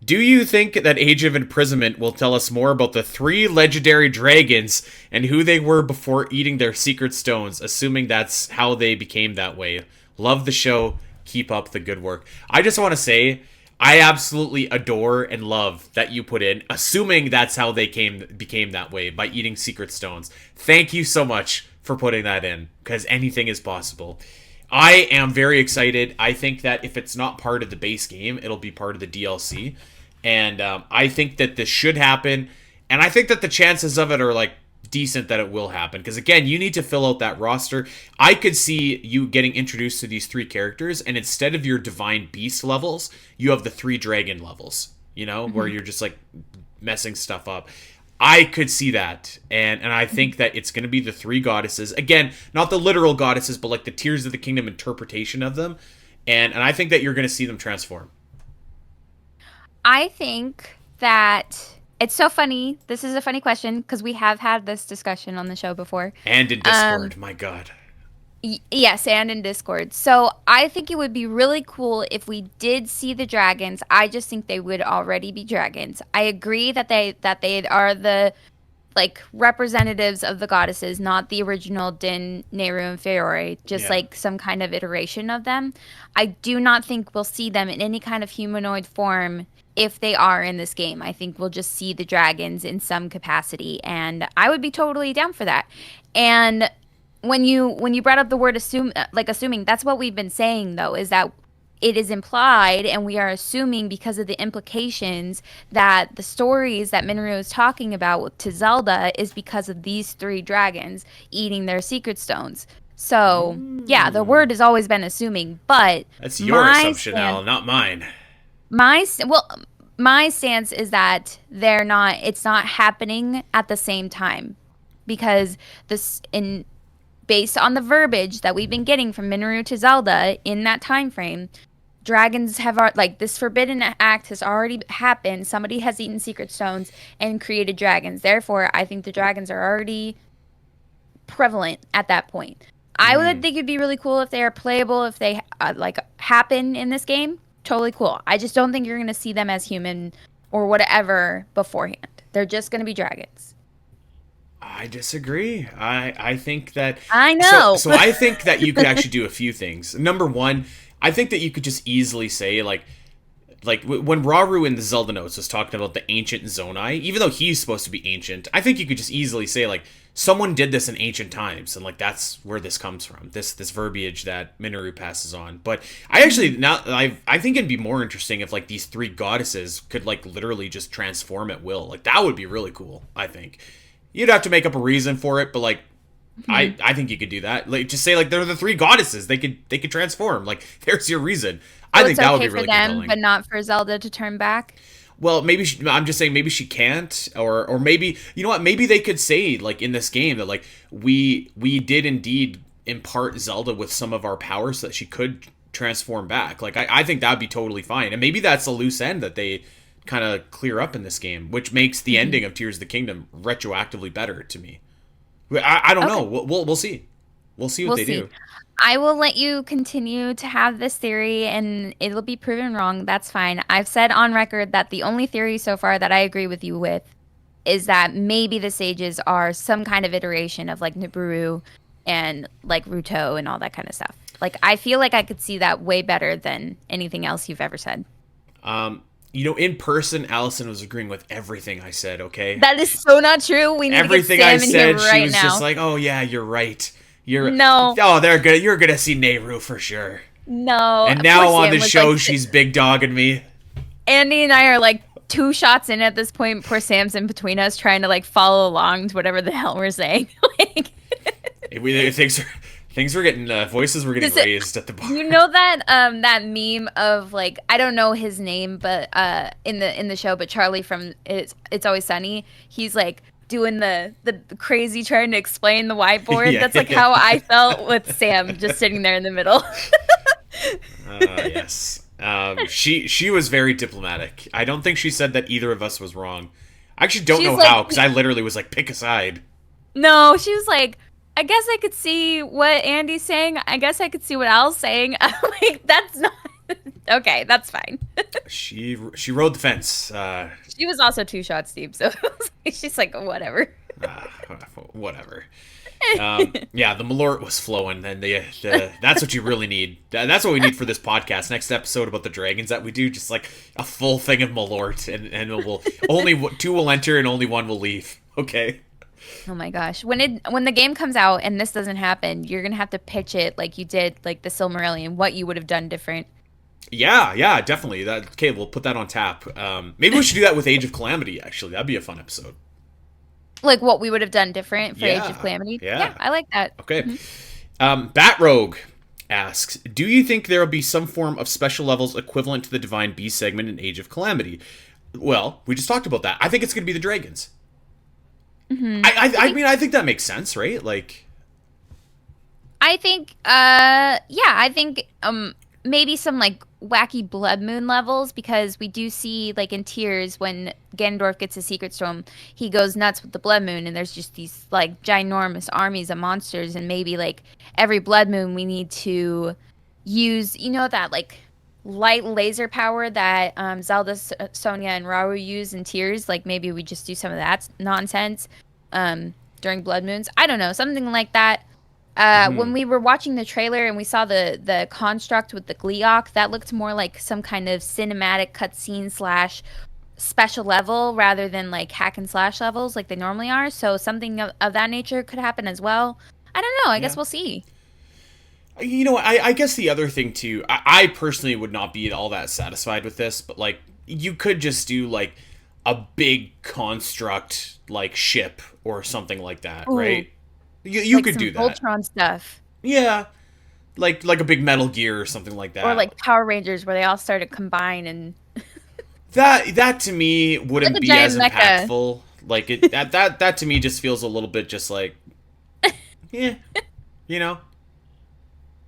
Do you think that Age of Imprisonment will tell us more about the three legendary dragons and who they were before eating their secret stones, assuming that's how they became that way? Love the show. Keep up the good work. I just want to say, I absolutely adore and love that you put in, assuming that's how they became that way by eating secret stones. Thank you so much for putting that in, because anything is possible. I am very excited. I think that if it's not part of the base game, it'll be part of the DLC. And I think that this should happen. And I think that the chances of it are like decent that it will happen. Because again, you need to fill out that roster. I could see you getting introduced to these three characters, and instead of your divine beast levels, you have the three dragon levels, where Mhm. you're just like messing stuff up. I could see that, and I think that it's going to be the three goddesses again, not the literal goddesses, but like the Tears of the Kingdom interpretation of them, and I think that you're going to see them transform. I think that it's so funny. This is a funny question because we have had this discussion on the show before. And in Um, Discord, my God, yes, and in Discord. So I think it would be really cool if we did see the dragons. I just think they would already be dragons. I agree that they are the like representatives of the goddesses, not the original Din, Nehru, and Feore, just yeah. like some kind of iteration of them. I do not think we'll see them in any kind of humanoid form if they are in this game. I think we'll just see the dragons in some capacity, and I would be totally down for that. And when you brought up the word assuming, that's what we've been saying though, is that it is implied and we are assuming because of the implications that the stories that Minru is talking about to Zelda is because of these three dragons eating their secret stones. So, yeah, the Mm. word has always been assuming, but That's your my assumption, stance Al, not mine. my well my stance is that it's not happening at the same time because this in based on the verbiage that we've been getting from Minoru to Zelda in that time frame, dragons like this forbidden act has already happened. Somebody has eaten secret stones and created dragons. Therefore, I think the dragons are already prevalent at that point. I would Mm. think it'd be really cool if they are playable, if they like happen in this game. Totally cool. I just don't think you're going to see them as human or whatever beforehand. They're just going to be dragons. I disagree. I think that I so know. so I think that you could actually do a few things. Number one, I think that you could just easily say when Rauru in the Zelda notes was talking about the ancient Zonai, even though he's supposed to be ancient, I think you could just easily say like someone did this in ancient times, and like that's where this comes from. This verbiage that Minoru passes on. But I actually now I think it'd be more interesting if like these three goddesses could like literally just transform at will. Like that would be really cool. I think you'd have to make up a reason for it, but like Mhm. I think you could do that. Like just say like they're the three goddesses. They could transform. Like there's your reason. I So think it's that would okay be for really them, compelling. but not for Zelda to turn back. Well, maybe I'm just saying maybe she can't, or maybe you know what? Maybe they could say like in this game that like we did indeed impart Zelda with some of our powers so that she could transform back. Like I think that would be totally fine, and maybe that's a loose end that they kind of clear up in this game, which makes the Mhm. ending of Tears of the Kingdom retroactively better to me. I don't know. Okay, We'll see. We'll see what we'll they see. do. I will let you continue to have this theory and it'll be proven wrong. That's fine. I've said on record that the only theory so far that I agree with you with is that maybe the sages are some kind of iteration of like Nibiru and like Ruto and all that kind of stuff. Like I feel like I could see that way better than anything else you've ever said. In person, Allison was agreeing with everything I said, okay? That is so not true. We need to get Everything I Sam in here said, she right was now. just like, oh, yeah, you're right. No, They're good. You're going to see Nehru for sure. no. And Poor now on Sam the was, show, like, she's big dogging me. Andy and I are like 2 shots in at this point. Poor Sam's in between us, trying to like follow along to whatever the hell we're saying. Like, Things were getting, voices were getting raised at the bar. you know that meme of like, I don't know his name, but in the show, but Charlie from It's Always Sunny, he's like doing the crazy trying to explain the whiteboard. Yeah. That's like how I felt with Sam just sitting there in the middle. Yes. She was very diplomatic. I don't think she said that either of us was wrong. I actually don't She's know like- how, because I literally was like, pick a side. No, she was like, I guess I could see what Andy's saying. I guess I could see what Al's saying. I'm like, that's not okay. That's fine. She rode the fence. She was also 2 shots deep, so she's like, whatever. Whatever. Yeah, the Malort was flowing, and that's what you really need. That's what we need for this podcast. Next episode about the dragons that we do, just like a full thing of Malort, and we'll only 2 will enter and only 1 will leave. Okay. Oh my gosh. When the game comes out and this doesn't happen, you're going to have to pitch it like you did like the Silmarillion, what you would have done different. Yeah, definitely. Okay, we'll put that on tap. Maybe we should do that with Age of Calamity, actually. That'd be a fun episode. Like what we would have done different for Yeah, Age of Calamity. yeah. I like that. Okay. Batrogue asks, do you think there will be some form of special levels equivalent to the Divine Beast segment in Age of Calamity? Well, we just talked about that. I think it's going to be the dragons. Mm-hmm. I think that makes sense, right? Like, I think I think maybe some like wacky blood moon levels, because we do see like in Tears when Ganondorf gets a secret stone, he goes nuts with the blood moon, and there's just these like ginormous armies of monsters, and maybe like every blood moon we need to use, that like light laser power that Zelda, Sonia, and Rauru use in Tears. Like maybe we just do some of that nonsense during blood moons. I don't know, something like that. When we were watching the trailer and we saw the construct with the Gleeok, that looked more like some kind of cinematic cutscene / special level rather than like hack and slash levels like they normally are. So something of that nature could happen as well. I don't know. I guess we'll see. I guess the other thing too, I personally would not be all that satisfied with this, but like you could just do like a big construct like ship or something like that, Ooh. right? You like could some do that. Voltron stuff. Yeah. Like a big Metal Gear or something like that. Or like Power Rangers where they all start to combine and that to me wouldn't Like a be giant as mecha. impactful. Like that to me just feels a little bit just like yeah.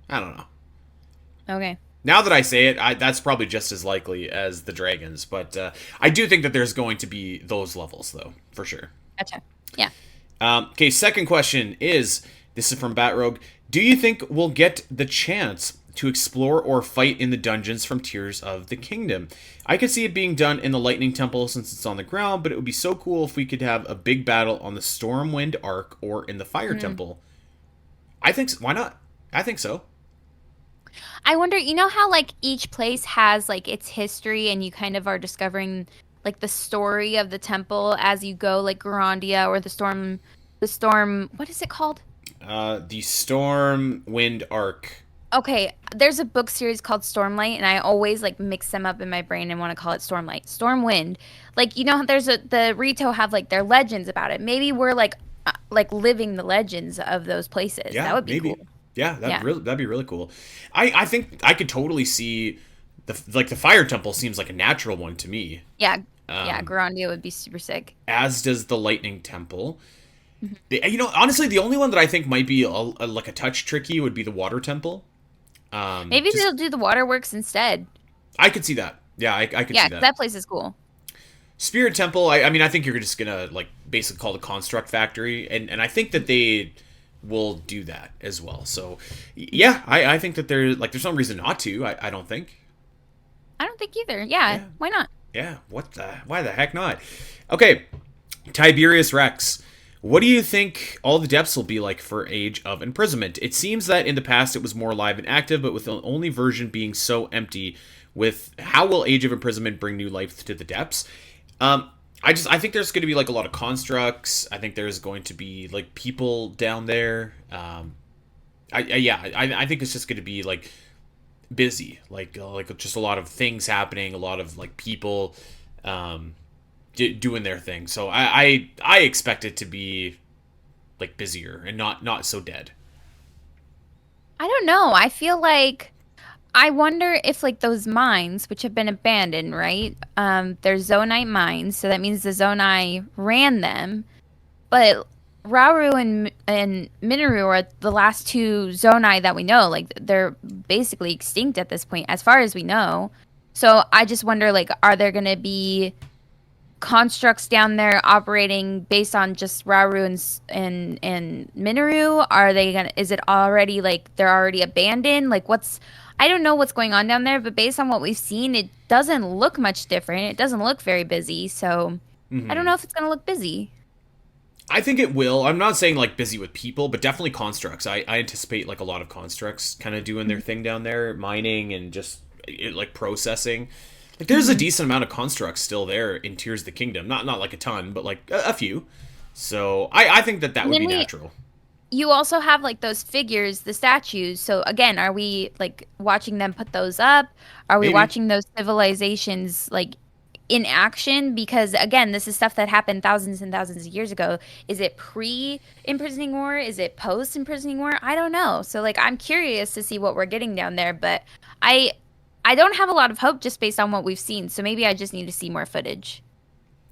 I don't know. Okay. Now that I say it, that's probably just as likely as the dragons, but I do think that there's going to be those levels though, for sure. Gotcha. Yeah. Okay, second question is, this is from Batrogue, do you think we'll get the chance to explore or fight in the dungeons from Tears of the Kingdom? I could see it being done in the Lightning Temple since it's on the ground, but it would be so cool if we could have a big battle on the Stormwind Arc or in the Fire Temple. I think why not? I think so. I wonder, how like each place has like its history and you kind of are discovering like the story of the temple as you go, like Garandia or the storm, what is it called? The Stormwind Arc. Okay, there's a book series called Stormlight, and I always like mix them up in my brain and want to call it Stormlight. Stormwind. Like, there's the Rito have like their legends about it. Maybe we're like living the legends of those places. Yeah, that would be maybe. cool. Yeah, that'd be really cool. I think I could totally see the Fire Temple seems like a natural one to me. Yeah. Garandia would be super sick. As does the Lightning Temple. Honestly, the only one that I think might be like a touch tricky would be the Water Temple. Maybe they'll do the waterworks instead. I could see that. Yeah, I could see that. That place is cool. Spirit Temple, I mean, I think you're just gonna like basically call the Construct Factory, and I think that they will do that as well. So yeah, I think that there's no reason not to. I don't think. I don't think either. Yeah. Why not? Yeah, why the heck not? Okay, Tiberius Rex. What do you think all the depths will be like for Age of Imprisonment? It seems that in the past it was more live and active, but with the only version being so empty, with how will Age of Imprisonment bring new life to the depths? I think there's going to be like a lot of constructs. I think there's going to be like people down there. I think it's just going to be like busy, like just a lot of things happening, a lot of like people doing their thing. So I expect it to be like busier and not so dead. I don't know. I feel like I wonder if like those mines, which have been abandoned, right? They're Zonite mines, so that means the Zonai ran them. But Rauru and Minoru are the last two Zonai that we know. Like they're basically extinct at this point, as far as we know. So I just wonder, like, are there gonna be constructs down there operating based on just Rauru and Minoru? Are they gonna? Is it already like they're already abandoned? Like what's? I don't know what's going on down there, but based on what we've seen, it doesn't look much different. It doesn't look very busy, so I don't know if it's gonna look busy. I think it will. I'm not saying like busy with people, but definitely constructs. I anticipate like a lot of constructs kind of doing their thing down there, mining and just like processing. Like there's a decent amount of constructs still there in Tears of the Kingdom. Not like a ton, but like a few. So I think that would be natural. You also have like those figures, the statues. So again, are we like watching them put those up? Are we Maybe. watching those civilizations like in action? Because again, this is stuff that happened thousands and thousands of years ago. Is it pre-imprisoning war? Is it post-imprisoning war? I don't know. So like I'm curious to see what we're getting down there, but I don't have a lot of hope just based on what we've seen. So maybe I just need to see more footage.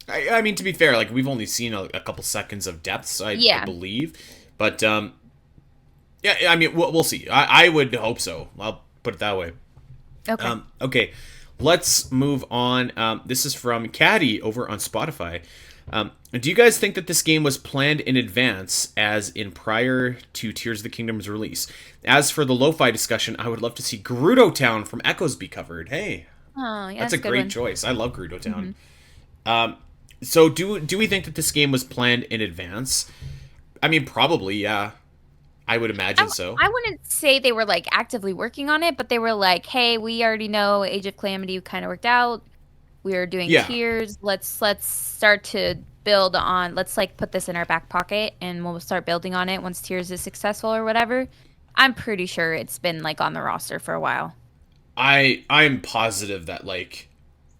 I mean, to be fair, like we've only seen a couple seconds of depths, I believe. But yeah, I mean, we'll see. I would hope so. I'll put it that way. Okay. Okay, let's move on. This is from Caddy over on Spotify. Do you guys think that this game was planned in advance, as in prior to Tears of the Kingdom's release? As for the lo-fi discussion, I would love to see Gerudo Town from Echoes be covered. Hey, Oh, yeah, that's a good great one. choice. I love Gerudo Town. So do we think that this game was planned in advance? I mean, probably, yeah. I would imagine so. I wouldn't say they were like actively working on it, but they were like, "Hey, we already know Age of Calamity kind of worked out. We are doing Yeah. Tears. Let's start to build on. Let's like put this in our back pocket, and we'll start building on it once Tears is successful or whatever." I'm pretty sure it's been like on the roster for a while. I'm positive that like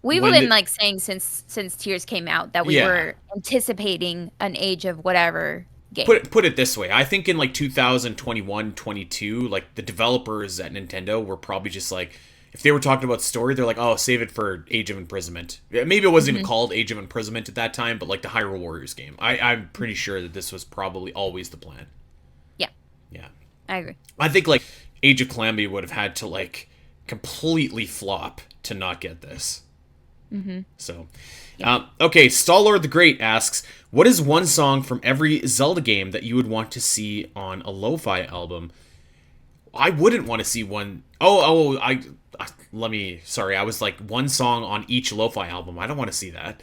We've when been the, like saying since Tears came out that we yeah. were anticipating an Age of whatever game. Put it this way. I think in like 2021, 22, like the developers at Nintendo were probably just like, if they were talking about story, they're like, oh, save it for Age of Imprisonment. Yeah, maybe it wasn't even called Age of Imprisonment at that time, but like the Hyrule Warriors game. I'm pretty sure that this was probably always the plan. Yeah, Yeah. I agree. I think like Age of Calamity would have had to like completely flop to not get this. So, okay, Stalor the Great asks, what is one song from every Zelda game that you would want to see on a lo-fi album? I wouldn't want to see one. Sorry, I was like one song on each lo-fi album. I don't want to see that.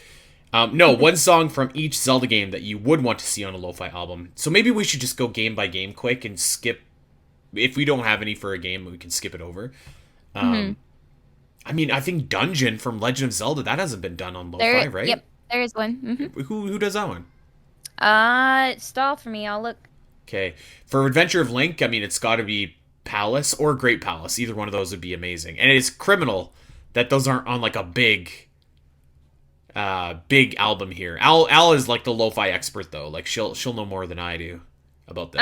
No, one song from each Zelda game that you would want to see on a lo-fi album. So maybe we should just go game by game quick and skip. If we don't have any for a game, we can skip it over. I mean, I think Dungeon from Legend of Zelda, that hasn't been done on lo-fi, right? Yep, there is one. Who does that one? Stall for me. I'll look. Okay. For Adventure of Link, I mean, it's got to be Palace or Great Palace. Either one of those would be amazing. And it's criminal that those aren't on like a big album here. Al is like the lo-fi expert though. Like she'll know more than I do about this.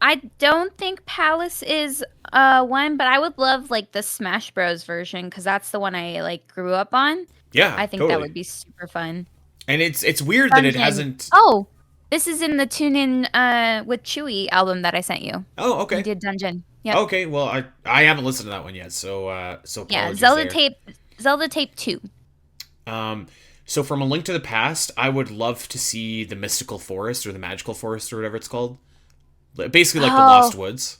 I don't think Palace is one, but I would love like the Smash Bros version because that's the one I like grew up on. Yeah, I think totally. that would be super fun. And it's weird that it hasn't. Oh, this is in the Tune In with Chewy album that I sent you. Oh, okay. We did Dungeon. Yeah. Okay, well I haven't listened to that one yet, so yeah, apologies Zelda Tape 2. So from A Link to the Past, I would love to see the Mystical Forest or the Magical Forest or whatever it's called. Basically like the Lost Woods.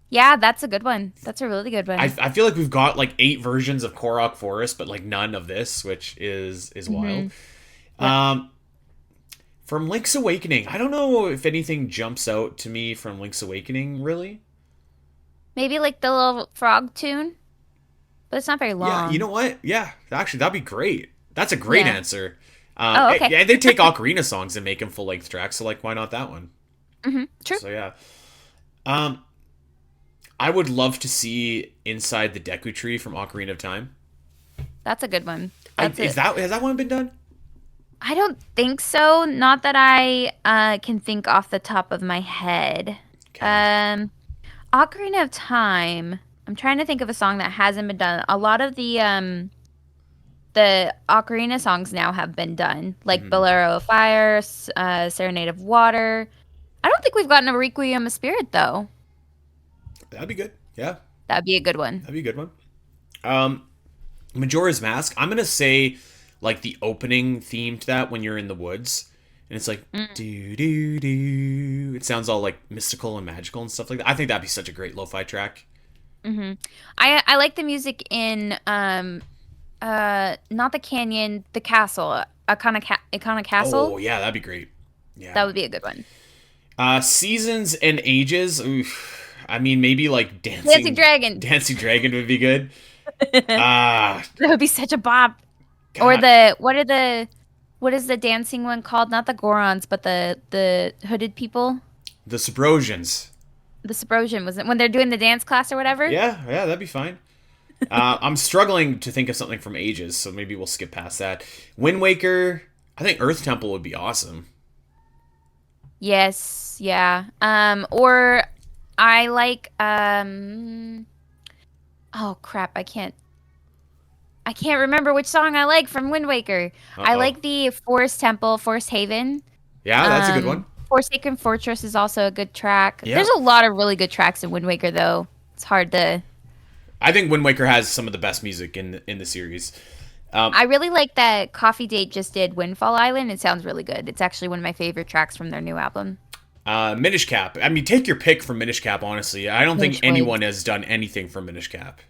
Yeah, that's a good one. That's a really good one. I feel like we've got like 8 versions of Korok Forest, but like none of this, which is wild. Yep. From Link's Awakening, I don't know if anything jumps out to me from Link's Awakening, really. Maybe like the little frog tune, but it's not very Yeah, you long. know what? Yeah, actually, that'd be great. That's a great Yeah. answer. Oh, okay. Yeah, they take ocarina songs and make them full length tracks, so like, why not that one? True. So yeah, um, I would love to see Inside the Deku Tree from Ocarina of Time. That's a good one. That's Is it. that has that one been done? I don't think so. Not that I can think off the top of my head. Okay. Um, Ocarina of Time. I'm trying to think of a song that hasn't been done. A lot of the Ocarina songs now have been done, like Hmm. Bolero of Fire, Serenade of Water. I don't think we've gotten a Requiem of Spirit though. That'd be good. Yeah, That'd be a good one. that'd be a good one. Um, Majora's Mask. I'm gonna say like the opening theme to that when you're in the woods, and it's like Mm. do do do. It sounds all like mystical and magical and stuff like that. I think that'd be such a great lo-fi track. Hmm. I like the music in not the canyon, the castle, Ikana Castle. Oh yeah, that'd be great. Yeah. That would be a good one. Seasons and ages. Oof. I mean, maybe like Dancing Dragon. Dancing Dragon would be good. That Ah, would be such a bop. Or God, what is the dancing one called? Not the Gorons, but the hooded people. the Subrosians. The Subrosion was it when they're doing the dance class or whatever? Yeah, yeah, that'd be fine. I'm struggling to think of something from ages, so maybe we'll skip past that. Wind Waker. I think Earth Temple would be awesome. Yes, yeah. Or I like oh crap, I can't remember which song I like from Wind Waker. Uh I oh. like the Forest Temple, Forest Haven. Yeah, that's a good one. Forsaken Fortress is also a good track. Yeah, There's a lot of really good tracks in Wind Waker though. It's hard to I think Wind Waker has some of the best music in the series. I really like that Coffee Date just did Windfall Island. It sounds really good. It's actually one of my favorite tracks from their new album. Minish Cap. I mean, take your pick from Minish Cap. Honestly, I don't think Minish Woods. anyone has done anything from Minish Cap.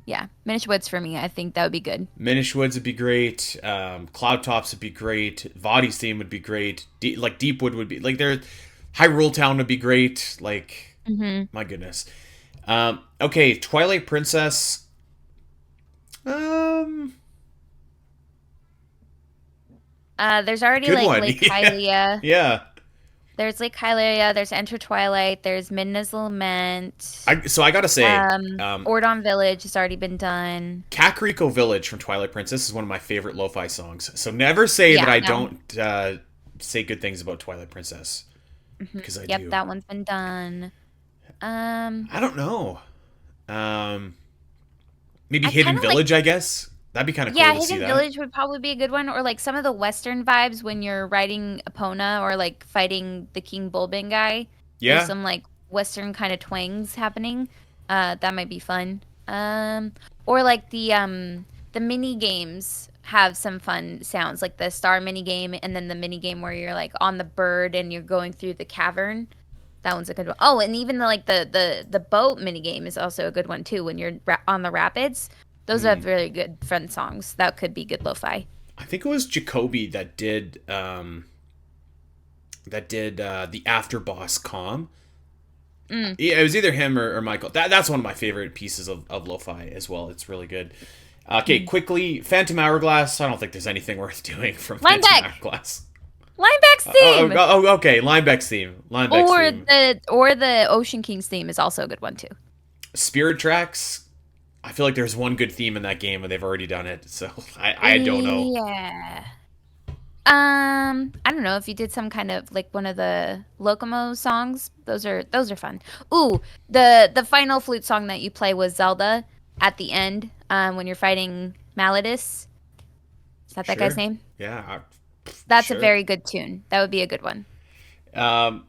Yeah, Minish Woods for me. I think that would be good. Minish Woods would be great. Cloud Tops would be great. Vadi's theme would be great. Like Deepwood would be like there. Hyrule Town would be great. Like Hmm. my goodness. Okay, Twilight Princess. Um, There's already Good like one. Lake Yeah. Hylia. Yeah. There's Lake Hylia. There's Enter Twilight. There's Midna's Lament. So I gotta say, Ordon Village has already been done. Kakariko Village from Twilight Princess is one of my favorite lo-fi songs. So never say that Yeah, I no. don't say good things about Twilight Princess because I Yep, do. that one's been done. Um, I don't know. Um, Maybe I kind Hidden of like Village, I guess. That'd be kind of cool yeah, to see Hidden that. Village would probably be a good one, or like some of the Western vibes when you're riding Epona or like fighting the King Bulbin guy. There's Yeah. some like Western kind of twangs happening. That might be fun. Or like the mini games have some fun sounds, like the star mini game, and then the mini game where you're like on the bird and you're going through the cavern. That one's a good one. Oh, and even like the boat mini game is also a good one too. When you're on the rapids, those are Hmm. very good fun songs. That could be good lo-fi. I think it was Jacoby that did the After Boss Com. Mm. Yeah, it was either him or Michael. That's one of my favorite pieces of lo-fi as well. It's really good. Okay, Mm. quickly, Phantom Hourglass. I don't think there's anything worth doing from Phantom Lineback, Hourglass. Lineback's theme, Okay. Lineback's theme. Lineback's or theme. the Ocean King's theme is also a good one too. Spirit Tracks. I feel like there's one good theme in that game, and they've already done it. So I don't know. Yeah. I don't know if you did some kind of like one of the Locomo songs. Those are fun. Ooh, the final flute song that you play was Zelda at the end, when you're fighting Malladus. Is that guy's Sure. name? Yeah. That's a Sure. very good tune. That would be a good one. Um.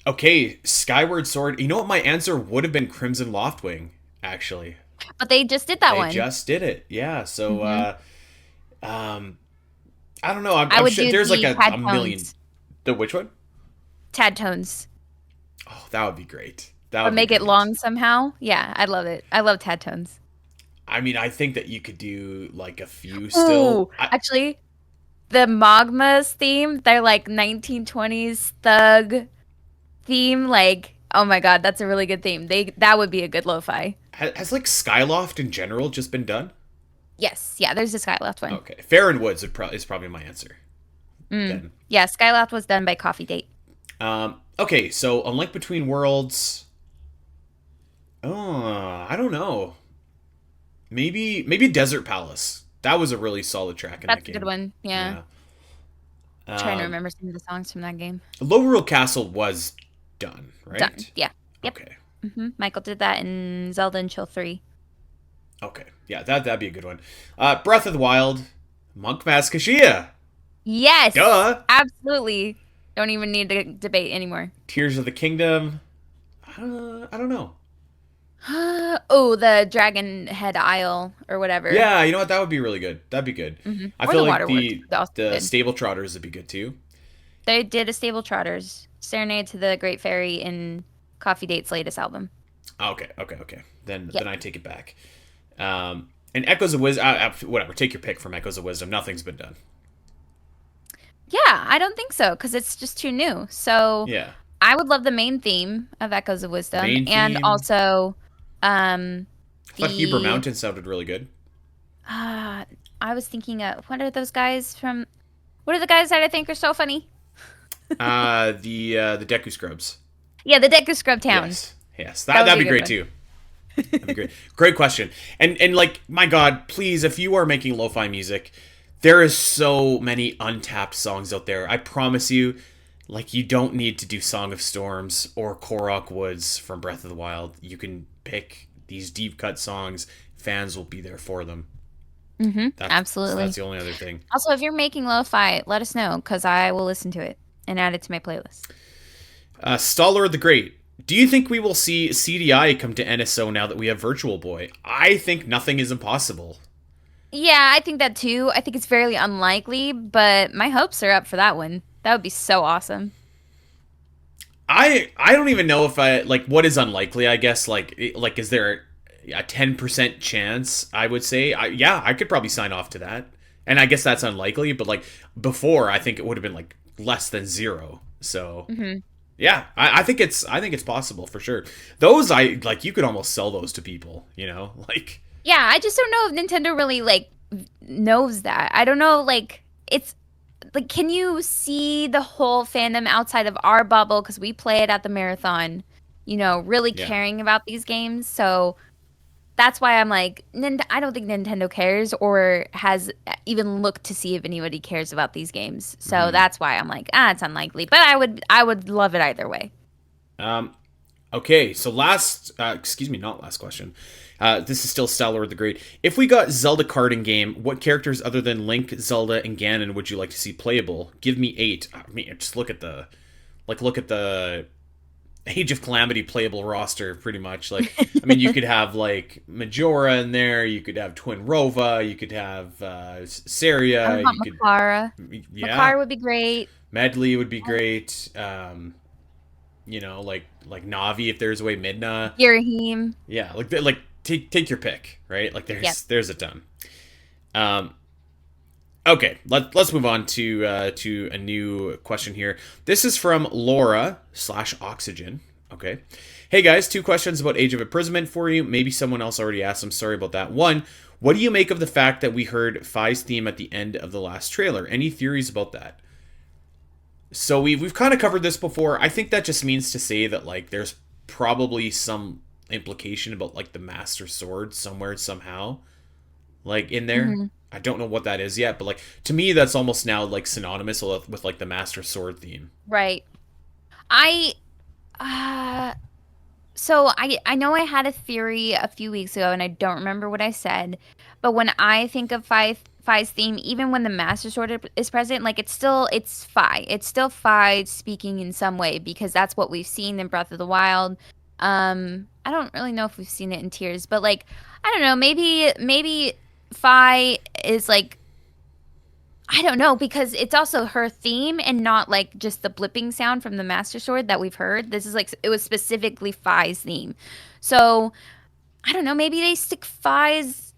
Okay. Skyward Sword. You know what? My answer would have been Crimson Loftwing. Actually, But they just did that they one. just did it. Yeah. So. Hmm. Um. I don't know. I I'm would sure do there's like the a Tad million. Tones. The which one? Tad Tones. Oh, that would be great. That But would be make it great. long somehow. Yeah, I love it. I love Tad Tones. I mean, I think that you could do like a few still. Ooh, actually, the Magma's theme, their like 1920s thug theme, like oh my god, that's a really good theme. That would be a good lo-fi. Has like Skyloft in general just been done? Yes, yeah, there's a Skyloft one. Okay, Fair and Woods is probably my answer. Then, Yeah, Skyloft was done by Coffee Date. okay, so A Link Between Worlds. Oh, I don't know. Maybe Desert Palace. That was a really solid track in that That's a good game. one. Yeah. Yeah. Trying to remember some of the songs from that game. Low Rule Castle was done, Done. right? Yeah. Yep. Okay. Michael did that in Zelda and Chill 3. Okay. Yeah, that'd be a good one. Breath of the Wild, Monk Mask Kashia. Yes. Duh. Absolutely. Don't even need to debate anymore. Tears of the Kingdom. I don't know. Oh, the Dragon Head Isle or whatever. Yeah, you know what? That would be really good. That'd be good. I Or feel the like Waterworks. Also the good. Stable Trotters would be good too. They did a Stable Trotters Serenade to the Great Fairy in Coffee Date's latest album. Okay. Then Yep. I take it back. And Echoes of Wisdom. Whatever. Take your pick from Echoes of Wisdom. Nothing's been done. Yeah, I don't think so because it's just too new. So Yeah. I would love the main theme of Echoes of Wisdom Main and theme. also I thought Heber the Mountain sounded really good. I was thinking of what are those guys from? What are the guys that I think are so funny? The Deku Scrubs. Yeah, the Deku Scrub Town. Yes. That would That'd be be a good great too. That'd be great. Great question. And like, my God, please, if you are making lo-fi music, there is so many untapped songs out there. I promise you, like, you don't need to do Song of Storms or Korok Woods from Breath of the Wild. You can pick these deep cut songs. Fans will be there for them. Absolutely. That's the only other thing. Also, if you're making lo-fi, let us know because I will listen to it and add it to my playlist. Staller the Great. Do you think we will see CDI come to NSO now that we have Virtual Boy? I think nothing is impossible. Yeah, I think that too. I think it's fairly unlikely, but my hopes are up for that one. That would be so awesome. I don't even know if I like what is unlikely. I guess like is there a 10% chance? I would say I could probably sign off to that, and I guess that's unlikely. But like before, I think it would have been like less than zero. So yeah, I think it's possible for sure. Those I like you could almost sell those to people. You know, like Yeah, I just don't know if Nintendo really like knows that. I don't know, like it's like, can you see the whole fandom outside of our bubble because we play it at the marathon? You know, really yeah. caring about these games. So that's why I'm like, I don't think Nintendo cares or has even looked to see if anybody cares about these games. So that's why I'm like, it's unlikely. But I would love it either way. Okay, so not last question. This is still Stellar the Great. If we got Zelda karting game, what characters other than Link, Zelda, and Ganon would you like to see playable? Give me 8. I mean, just look at the Age of Calamity playable roster, pretty much. Like, I mean, you could have like Majora in there. You could have Twin Rova. You could have Saria. I want You Makara. yeah, Makara would be great. Medley would be great. You know, like Navi if there's a way Midna. Girahim. Yeah, like take your pick, right? Like there's a ton. Okay, let's move on to a new question here. This is from Laura/Oxygen. Okay. Hey guys, 2 questions about Age of Imprisonment for you. Maybe someone else already asked them. Sorry about that. 1, what do you make of the fact that we heard Fi's theme at the end of the last trailer? Any theories about that? So we've kind of covered this before. I think that just means to say that like there's probably some implication about like the Master Sword somewhere somehow, like in there. I don't know what that is yet, but like to me that's almost now like synonymous with like the Master Sword theme. Right. I so I know I had a theory a few weeks ago and I don't remember what I said, but when I think of Fi's theme, even when the Master Sword is present, like it's Fi. It's still Fi speaking in some way because that's what we've seen in Breath of the Wild. I don't really know if we've seen it in Tears, but like I don't know, maybe Fi is like I don't know because it's also her theme and not like just the blipping sound from the Master Sword that we've heard. This is like it was specifically Fi's theme. So, I don't know, maybe they stick Fi's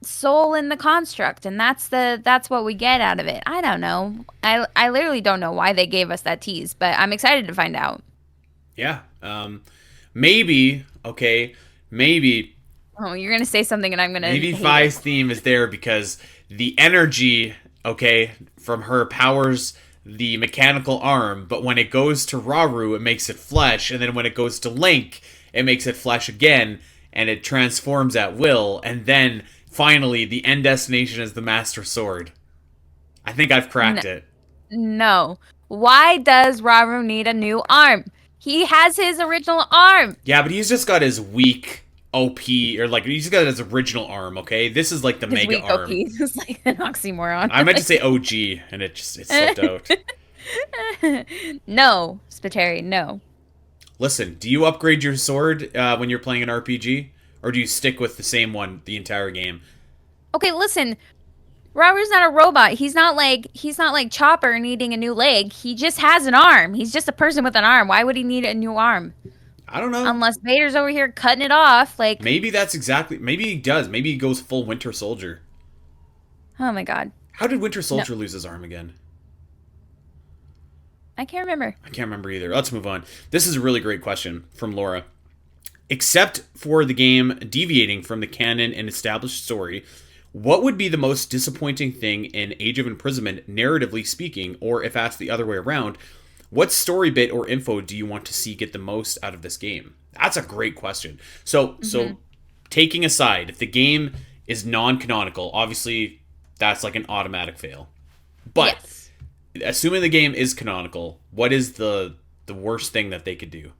soul in the construct, and that's what we get out of it. I don't know. I literally don't know why they gave us that tease, but I'm excited to find out. Yeah. Maybe, okay, maybe Oh, you're gonna say something and I'm gonna maybe hate it. Vi's theme is there because the energy, okay, from her powers the mechanical arm, but when it goes to Rauru, it makes it flesh, and then when it goes to Link, it makes it flesh again, and it transforms at will, and then finally the end destination is the Master Sword. I think I've No, cracked it. no. Why does Raru need a new arm? He has his original arm. Yeah, but he's just got his weak OP, or like he's got his original arm. Okay, this is like the His mega weak OP arm. is like an oxymoron. I meant to say OG, and it slipped out. No, Spiteri, no. Listen, do you upgrade your sword when you're playing an RPG, or do you stick with the same one the entire game? Okay, listen. Raru's not a robot. He's not like Chopper needing a new leg. He just has an arm. He's just a person with an arm. Why would he need a new arm? I don't know. Unless Vader's over here cutting it off. Like, Maybe that's exactly. Maybe he does. Maybe he goes full Winter Soldier. oh my god. How did Winter No, Soldier lose his arm again? I can't remember. I can't remember either. Let's move on. This is a really great question from Laura. Except for the game deviating from the canon and established story, what would be the most disappointing thing in Age of Imprisonment, narratively speaking, or if that's the other way around, what story bit or info do you want to see get the most out of this game? That's a great question. So taking aside, if the game is non-canonical, obviously that's like an automatic fail. But Yes. assuming the game is canonical, what is the worst thing that they could do?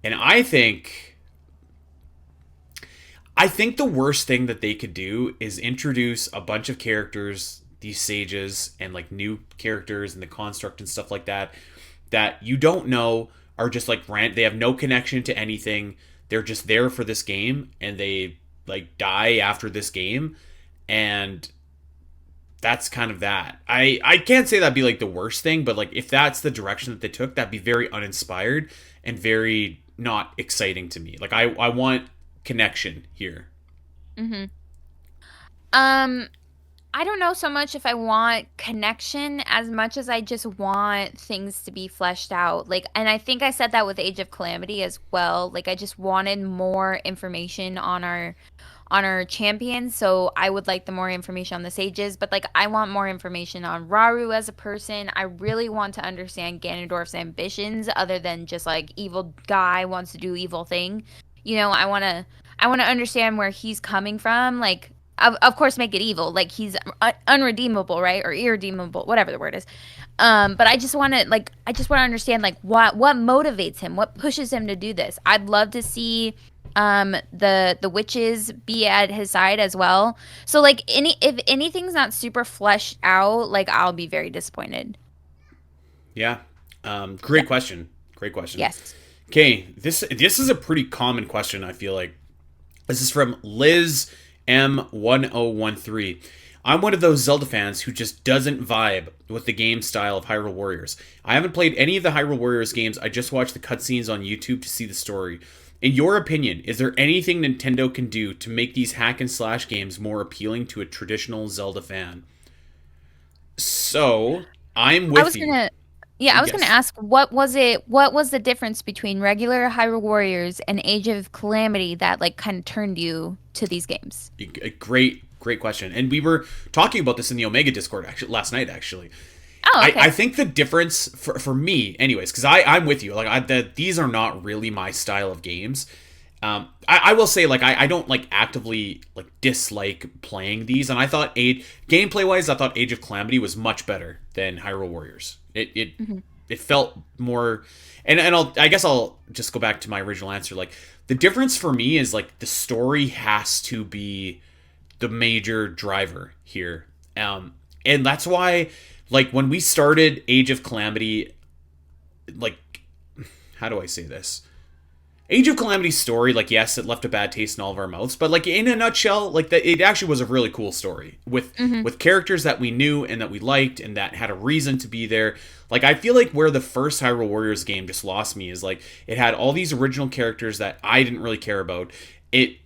And I think the worst thing that they could do is introduce a bunch of characters, these sages, and like new characters and the construct and stuff like that you don't know are just like they have no connection to anything. They're just there for this game and they like die after this game, and that's kind of that. I can't say that'd be like the worst thing, but like if that's the direction that they took, that'd be very uninspired and very not exciting to me. Like I want connection here. Mm-hmm. Um, I don't know so much if I want connection as much as I just want things to be fleshed out. Like, and I think I said that with Age of Calamity as well. Like, I just wanted more information on our champions, so I would like the more information on the sages, but like I want more information on Raru as a person. I really want to understand Ganondorf's ambitions other than just like evil guy wants to do evil thing. I want to understand where he's coming from. Like, of course, make it evil. Like he's unredeemable, right, or irredeemable, whatever the word is. But I just want to understand like what motivates him, what pushes him to do this. I'd love to see the witches be at his side as well. So like if anything's not super fleshed out, like I'll be very disappointed. Yeah. Yeah. Great question. Great question. Yes. Okay, this is a pretty common question, I feel like. This is from Liz M1013. I'm one of those Zelda fans who just doesn't vibe with the game style of Hyrule Warriors. I haven't played any of the Hyrule Warriors games, I just watched the cutscenes on YouTube to see the story. In your opinion, is there anything Nintendo can do to make these hack and slash games more appealing to a traditional Zelda fan? So, I'm I with was you. gonna Yeah, I was gonna Yes. ask what was the difference between regular Hyrule Warriors and Age of Calamity that like kind of turned you to these games? A great question. And we were talking about this in the Omega Discord actually last night. Actually, Oh, I okay. think the difference for me, anyways, because I'm with you. Like these are not really my style of games. I will say like I don't like actively like dislike playing these, and I thought gameplay wise, I thought Age of Calamity was much better than Hyrule Warriors. Hmm. It felt more, and I guess I'll just go back to my original answer. Like the difference for me is like the story has to be the major driver here. And that's why, like, when we started Age of Calamity, like, how do I say this? Age of Calamity's story, like, yes, it left a bad taste in all of our mouths, but like in a nutshell, like that, it actually was a really cool story Hmm. with characters that we knew and that we liked and that had a reason to be there. Like, I feel like where the first Hyrule Warriors game just lost me is like it had all these original characters that I didn't really care about.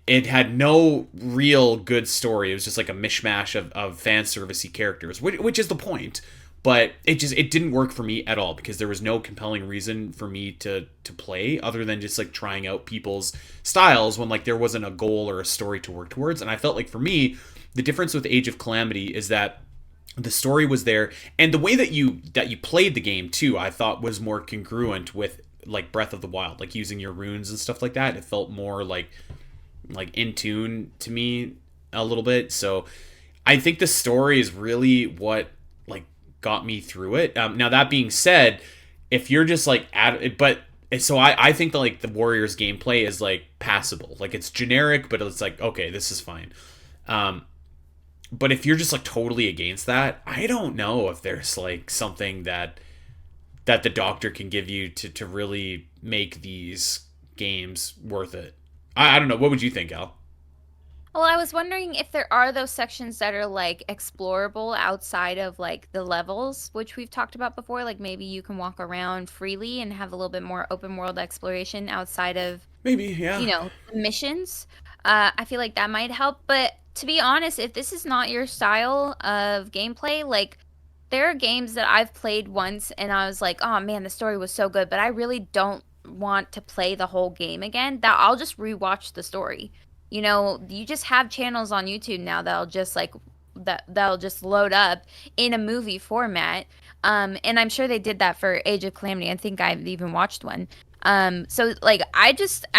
it had no real good story. It was just like a mishmash of fan servicey characters, which is the point. But it didn't work for me at all because there was no compelling reason for me to play other than just like trying out people's styles when like there wasn't a goal or a story to work towards. And I felt like for me, the difference with Age of Calamity is that the story was there, and the way that you played the game too, I thought was more congruent with like Breath of the Wild, like using your runes and stuff like that. It felt more like in tune to me a little bit. So I think the story is really what like got me through it. Now that being said, if you're just like at it, but so I think that like the Warriors gameplay is like passable, like it's generic, but it's like okay, this is fine. But if you're just like totally against that, I don't know if there's like something that the doctor can give you to really make these games worth it. I don't know. What would you think, Al? Well, I was wondering if there are those sections that are like explorable outside of like the levels, which we've talked about before. Like maybe you can walk around freely and have a little bit more open world exploration outside of, Maybe, yeah. the missions. I feel like that might help. But to be honest, if this is not your style of gameplay, like there are games that I've played once and I was like, oh man, the story was so good, but I really don't want to play the whole game again. That I'll just rewatch the story. You just have channels on YouTube now that'll just like that'll just load up in a movie format. And I'm sure they did that for Age of Calamity. I think I've even watched one. So like I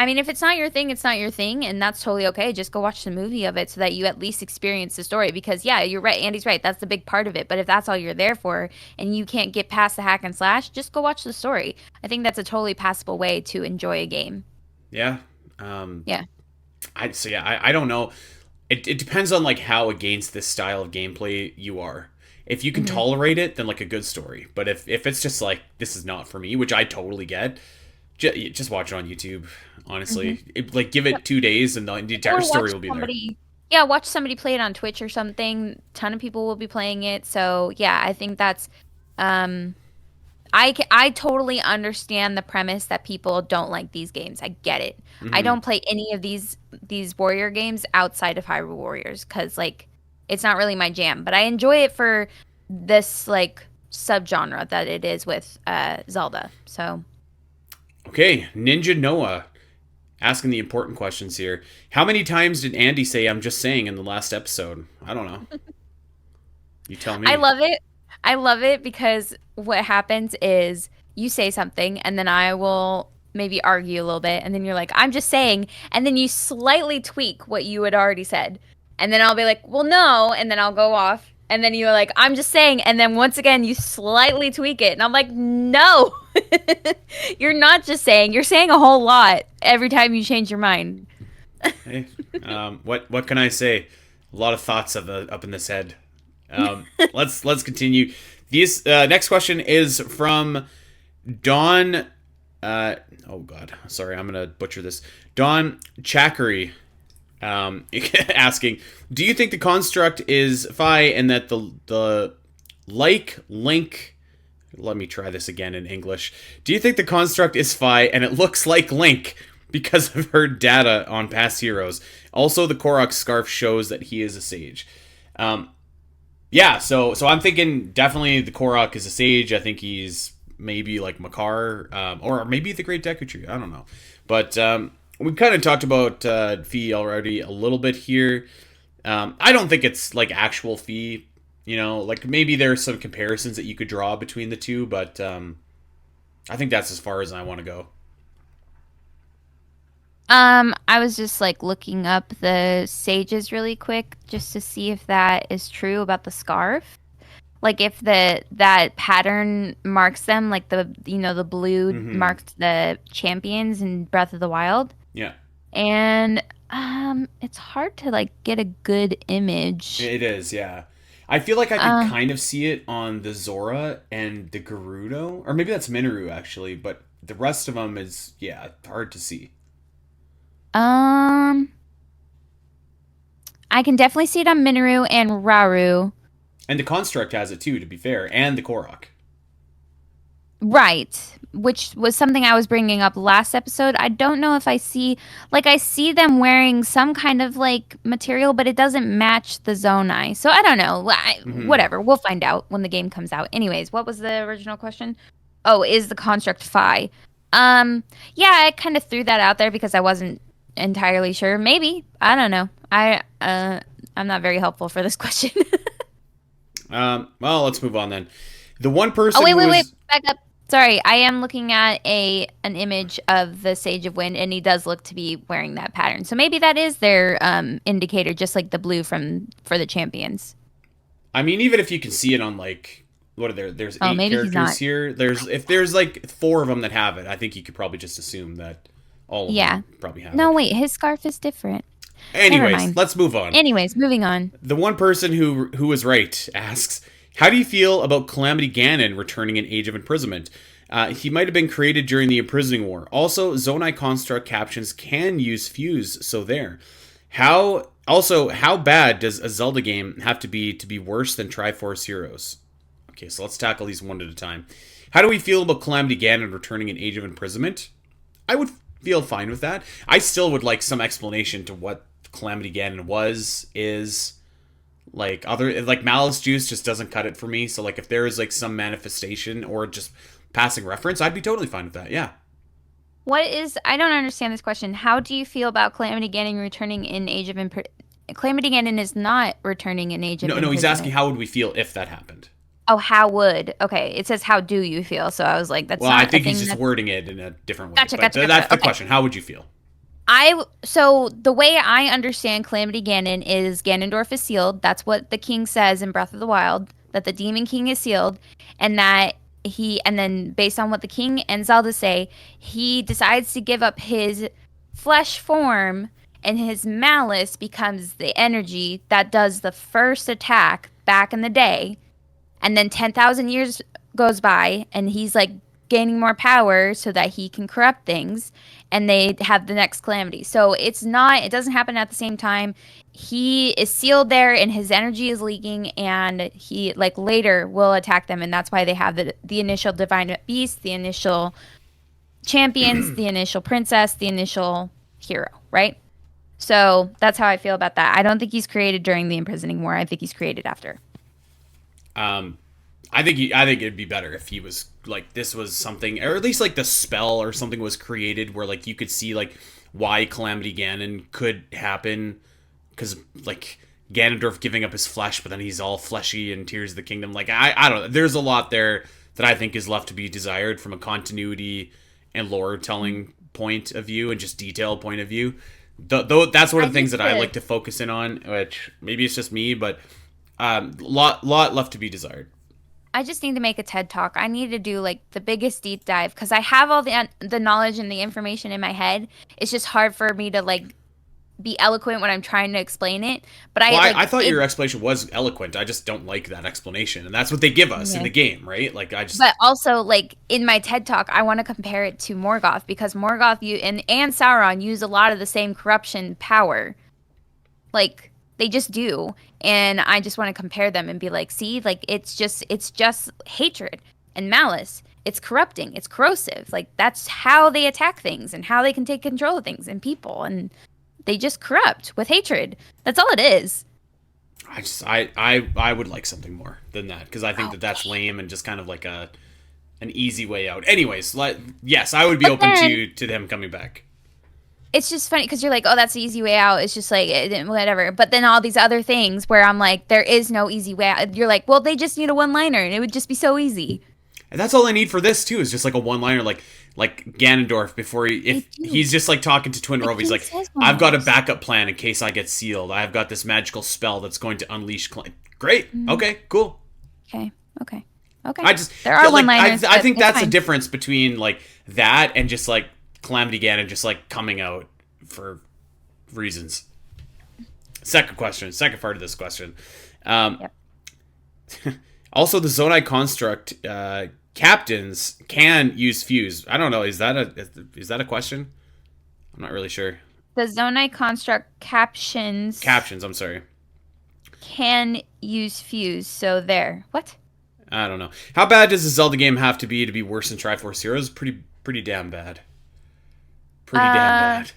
mean if it's not your thing, it's not your thing, and that's totally okay. Just go watch the movie of it so that you at least experience the story because yeah, you're right. Andy's right. That's the big part of it. But if that's all you're there for and you can't get past the hack and slash, just go watch the story. I think that's a totally passable way to enjoy a game. Yeah. Yeah. I don't know. It depends on like how against this style of gameplay you are. If you can Hmm. tolerate it, then like a good story. But if it's just like this is not for me, which I totally get, just watch it on YouTube. Hmm. Honestly, like give it 2 days and the entire Or watch story will be there. somebody, yeah, watch somebody play it on Twitch or something. Ton of people will be playing it. So yeah, I think that's um I totally understand the premise that people don't like these games. I get it. I Hmm. don't play any of these warrior games outside of Hyrule Warriors because like it's not really my jam. But I enjoy it for this like subgenre that it is with Zelda. So Okay, Ninja Noah asking the important questions here. How many times did Andy say "I'm just saying" in the last episode? I don't know. You tell I me. love it. I love it because what happens is you say something and then I will maybe argue a little bit and then you're like, I'm just saying, and then you slightly tweak what you had already said. And then I'll be like, well, no, and then I'll go off. And then you're like, I'm just saying, and then once again you slightly tweak it. And I'm like, no. You're not just saying, you're saying a whole lot every time you change your mind. Hey, what can I say? A lot of thoughts up in this head. Let's continue. These next question is from Don. Oh God, sorry, I'm gonna butcher this. Don Chackery, asking, do you think the construct is phi and that the like link? Let me try this again in English. Do you think the construct is phi and it looks like Link because of her data on past heroes? Also, the Korok scarf shows that he is a sage. Um, yeah, so I'm thinking definitely the Korok is a sage. I think he's maybe like Makar, or maybe the Great Deku Tree. I don't know, but we kind of talked about Fee already a little bit here. I don't think it's like actual Fee. Like maybe there's some comparisons that you could draw between the two, but I think that's as far as I want to go. I was just like looking up the sages really quick just to see if that is true about the scarf. Like if that pattern marks them, like the blue Mm-hmm. marks the champions in Breath of the Wild. Yeah, And it's hard to like get a good image. it is. Yeah, I feel like I could Uh, kind of see it on the Zora and the Gerudo, or maybe that's Minoru actually, but the rest of them is hard to see. um, I can definitely see it on Minoru and Rauru. And the construct has it too, to be fair, and the Korok. Right, which was something I was bringing up last episode. I don't know if I see them wearing some kind of like material, but it doesn't match the Zonai. So I don't know. Hmm. Whatever. We'll find out when the game comes out. Anyways, what was the original question? Oh, is the construct phi? Um, yeah, I kind of threw that out there because I wasn't entirely sure. Maybe. I don't know. I'm not very helpful for this question. Well, let's move on then. The one Oh, person wait, who wait, wait. was Back up. Sorry, I am looking at an image of the Sage of Wind, and he does look to be wearing that pattern. So maybe that is their indicator, just like the blue from for the champions. I mean, even if you can see it on like what are there? There's Oh, eight maybe he's characters not. here. There's if there's like four of them that have it, I think you could probably just assume that all of Yeah. them probably have No, it. wait, his scarf is different. Never Anyways, mind. let's move on. Anyways, moving on. The one person who was right asks, "How do you feel about Calamity Ganon returning in Age of Imprisonment? He might have been created during the Imprisoning War. Also, Zonai Construct captions can use Fuse, so there. How bad does a Zelda game have to be worse than Triforce Heroes?" Okay, so let's tackle these one at a time. How do we feel about Calamity Ganon returning in Age of Imprisonment? I would feel fine with that. I still would like some explanation to what Calamity Ganon is. Like other like Malice Juice just doesn't cut it for me. So like if there is like some manifestation or just passing reference, I'd be totally fine with that. Yeah. I don't understand this question. How do you feel about Calamity Ganon returning in Age of Calamity Ganon is not returning in Age of No, he's asking Imprisonment. how would we feel if that happened. Oh, how would? Okay, it says how do you feel? So I was like, that's Well, I not a think he's thing. just wording it in a different way. Gotcha, But gotcha, that's gotcha. the Okay. question. How would you feel? So the way I understand Calamity Ganon is Ganondorf is sealed. That's what the king says in Breath of the Wild, that the Demon King is sealed, and that and then based on what the king and Zelda say, he decides to give up his flesh form and his malice becomes the energy that does the first attack back in the day. And then 10,000 years goes by and he's like gaining more power so that he can corrupt things and they have the next calamity. So it doesn't happen at the same time. He is sealed there and his energy is leaking and he like later will attack them and that's why they have the initial divine beast, the initial champions, the initial princess, the initial hero, right? So that's how I feel about that. I don't think he's created during the imprisoning war. I think he's created after. Um, I think it'd be better if he was like this was something, or at least like the spell or something was created where like you could see like why Calamity Ganon could happen because like Ganondorf giving up his flesh, but then he's all fleshy in Tears of the Kingdom. Like I don't know. There's a lot there that I think is left to be desired from a continuity and lore telling point of view and just detail point of view. Though that's one I of the things need that I to like to focus in on, which maybe it's just me, but lot left to be desired. I just need to make a TED talk. I need to do like the biggest deep dive because I have all the knowledge and the information in my head. It's just hard for me to like be eloquent when I'm trying to explain it. But I Well, like I thought it. your explanation was eloquent. I just don't like that explanation, and that's what they give us in Yeah. the game, right? Like I just But also like in my TED talk, I want to compare it to Morgoth because Morgoth you and Sauron use a lot of the same corruption power. Like they just do. And I just want to compare them and be like, see, like it's just hatred and malice. It's corrupting, it's corrosive. Like that's how they attack things and how they can take control of things and people and they just corrupt with hatred. That's all it is. I would like something more than that because I think that that's Okay. lame and just kind of like an easy way out. Anyways, yes, I would be But open then to them coming back. it's just funny because you're like, oh, that's the easy way out. It's just like whatever. But then all these other things where I'm like, there is no easy way out. You're like, well, they just need a one liner and it would just be so easy. And that's all I need for this too is just like a one liner like Ganondorf before They if do. he's just like talking to Twin The Rove, he's king like, says I've got a one-liners. backup plan in case I get sealed. I've got this magical spell that's going to unleash. Great. Mm, Okay. Cool. okay. Okay. Okay. I just There are like one-liners, I but think it's that's a fine. difference between like that and just like Calamity Ganon just like coming out for reasons. Second question. Second part of this question. Um, Yep. Also, the Zonai construct captains can use fuse. I don't know. Is that a question? I'm not really sure. The Zonai construct captions Captions. I'm sorry. can use fuse. So there. What? I don't know. How bad does a Zelda game have to be worse than Triforce Heroes? Pretty damn bad. Pretty damn Uh, bad.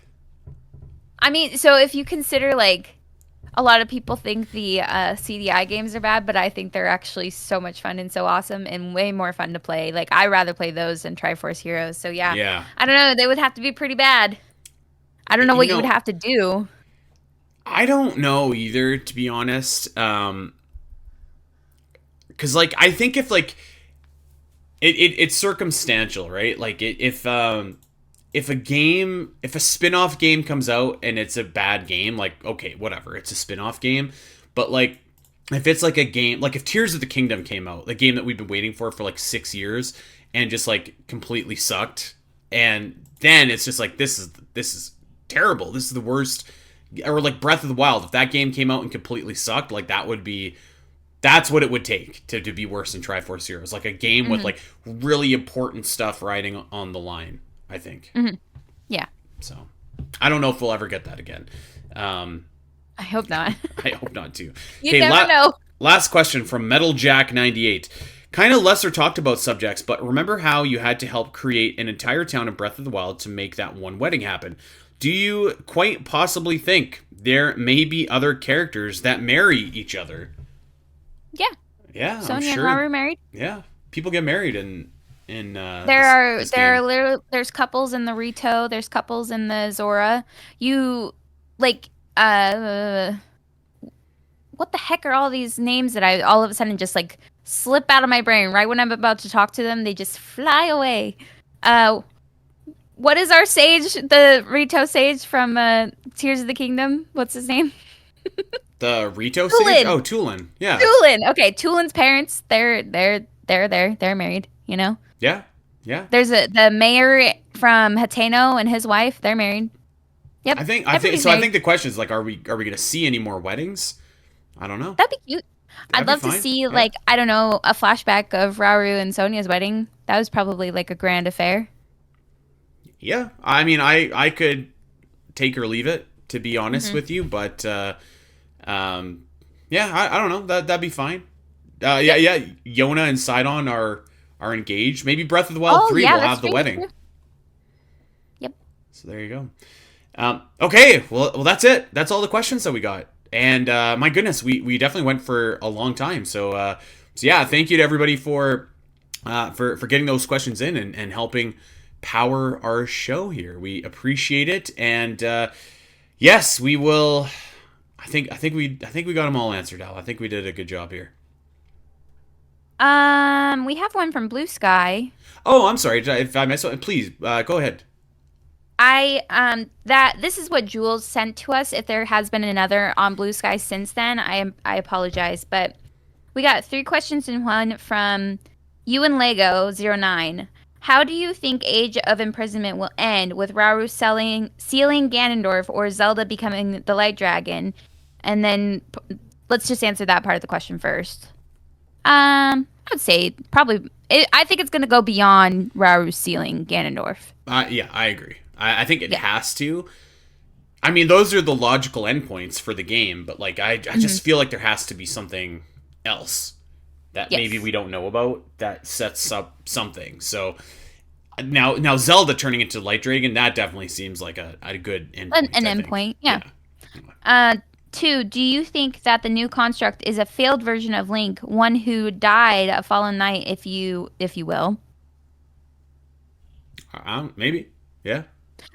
I mean, so if you consider like a lot of people think the CDI games are bad, but I think they're actually so much fun and so awesome and way more fun to play. Like I rather play those than Triforce Heroes. So yeah, Yeah. I don't know. They would have to be pretty bad. I don't know You what you would know, have to do. I don't know either, to be honest. Because like I think if like it's circumstantial, right? Like if a spin-off game comes out and it's a bad game, like okay, whatever, it's a spin-off game. But like if it's like a game, like if Tears of the Kingdom came out, the game that we've been waiting for like 6 years, and just like completely sucked, and then it's just like this is terrible. This is the worst. Or like Breath of the Wild, if that game came out and completely sucked, like that's what it would take to be worse than Triforce Heroes. Like a game with Hmm. like really important stuff riding on the line, I think. Hmm. Yeah, So I don't know if we'll ever get that again. Um, I hope not. I hope not too. You Okay, never know. last question from Metal Jack 98. Kind of lesser talked about subjects, but remember how you had to help create an entire town in Breath of the Wild to make that one wedding happen? Do you quite possibly think there may be other characters that marry each other? Yeah, Yeah, I'm Sonya and sure. Haru married. Yeah, people get married in There are this there are game. literally there's couples in the Rito, there's couples in the Zora. You like what the heck are all these names that I all of a sudden just like slip out of my brain right when I'm about to talk to them, they just fly away. Uh what is our sage, the Rito sage from Tears of the Kingdom? What's his name? The Rito stage? Tulin. Oh, Tulin. Yeah, Tulin. Okay, Tulin's parents, they're married, you know? yeah, yeah. There's the mayor from Hateno and his wife. They're married. Yep, I think everybody's so. I married. think the question is like, are we gonna see any more weddings? I don't know. That'd be cute. That'd I'd be love to fine. see Yeah, like I don't know a flashback of Rauru and Sonia's wedding. That was probably like a grand affair. yeah. I mean, I could take or leave it, to be honest Hmm. with you, but um, yeah, I don't know. That'd be fine. Yeah, Yep. yeah. Yona and Sidon are engaged. Maybe Breath of the Wild Oh 3 yeah, will that's have the true. That's wedding. true. Yep. So there you go. Okay, well, that's it. That's all the questions that we got. And my goodness, we definitely went for a long time. So yeah, thank you to everybody for getting those questions in and helping power our show here. We appreciate it. And yes, we will. I think we got them all answered, Al. I think we did a good job here. We have one from Blue Sky. Oh, I'm sorry. If I messed up, please go ahead. I that this is what Jules sent to us. If there has been another on Blue Sky since then, I apologize, but we got three questions in one from you and Lego 09. How do you think Age of Imprisonment will end with Rauru sealing Ganondorf or Zelda becoming the Light Dragon? And then let's just answer that part of the question first. I would say probably. I think it's going to go beyond Rauru sealing Ganondorf. Yeah, I agree. I think it Yeah. has to. I mean, those are the logical endpoints for the game, but like I Hmm. just feel like there has to be something else that maybe Yes. we don't know about that sets up something. So now Zelda turning into Light Dragon, that definitely seems like a good endpoint. An I think. endpoint, yeah. Yeah. Two, do you think that the new construct is a failed version of Link, one who died a fallen knight, if you will? Maybe. Yeah.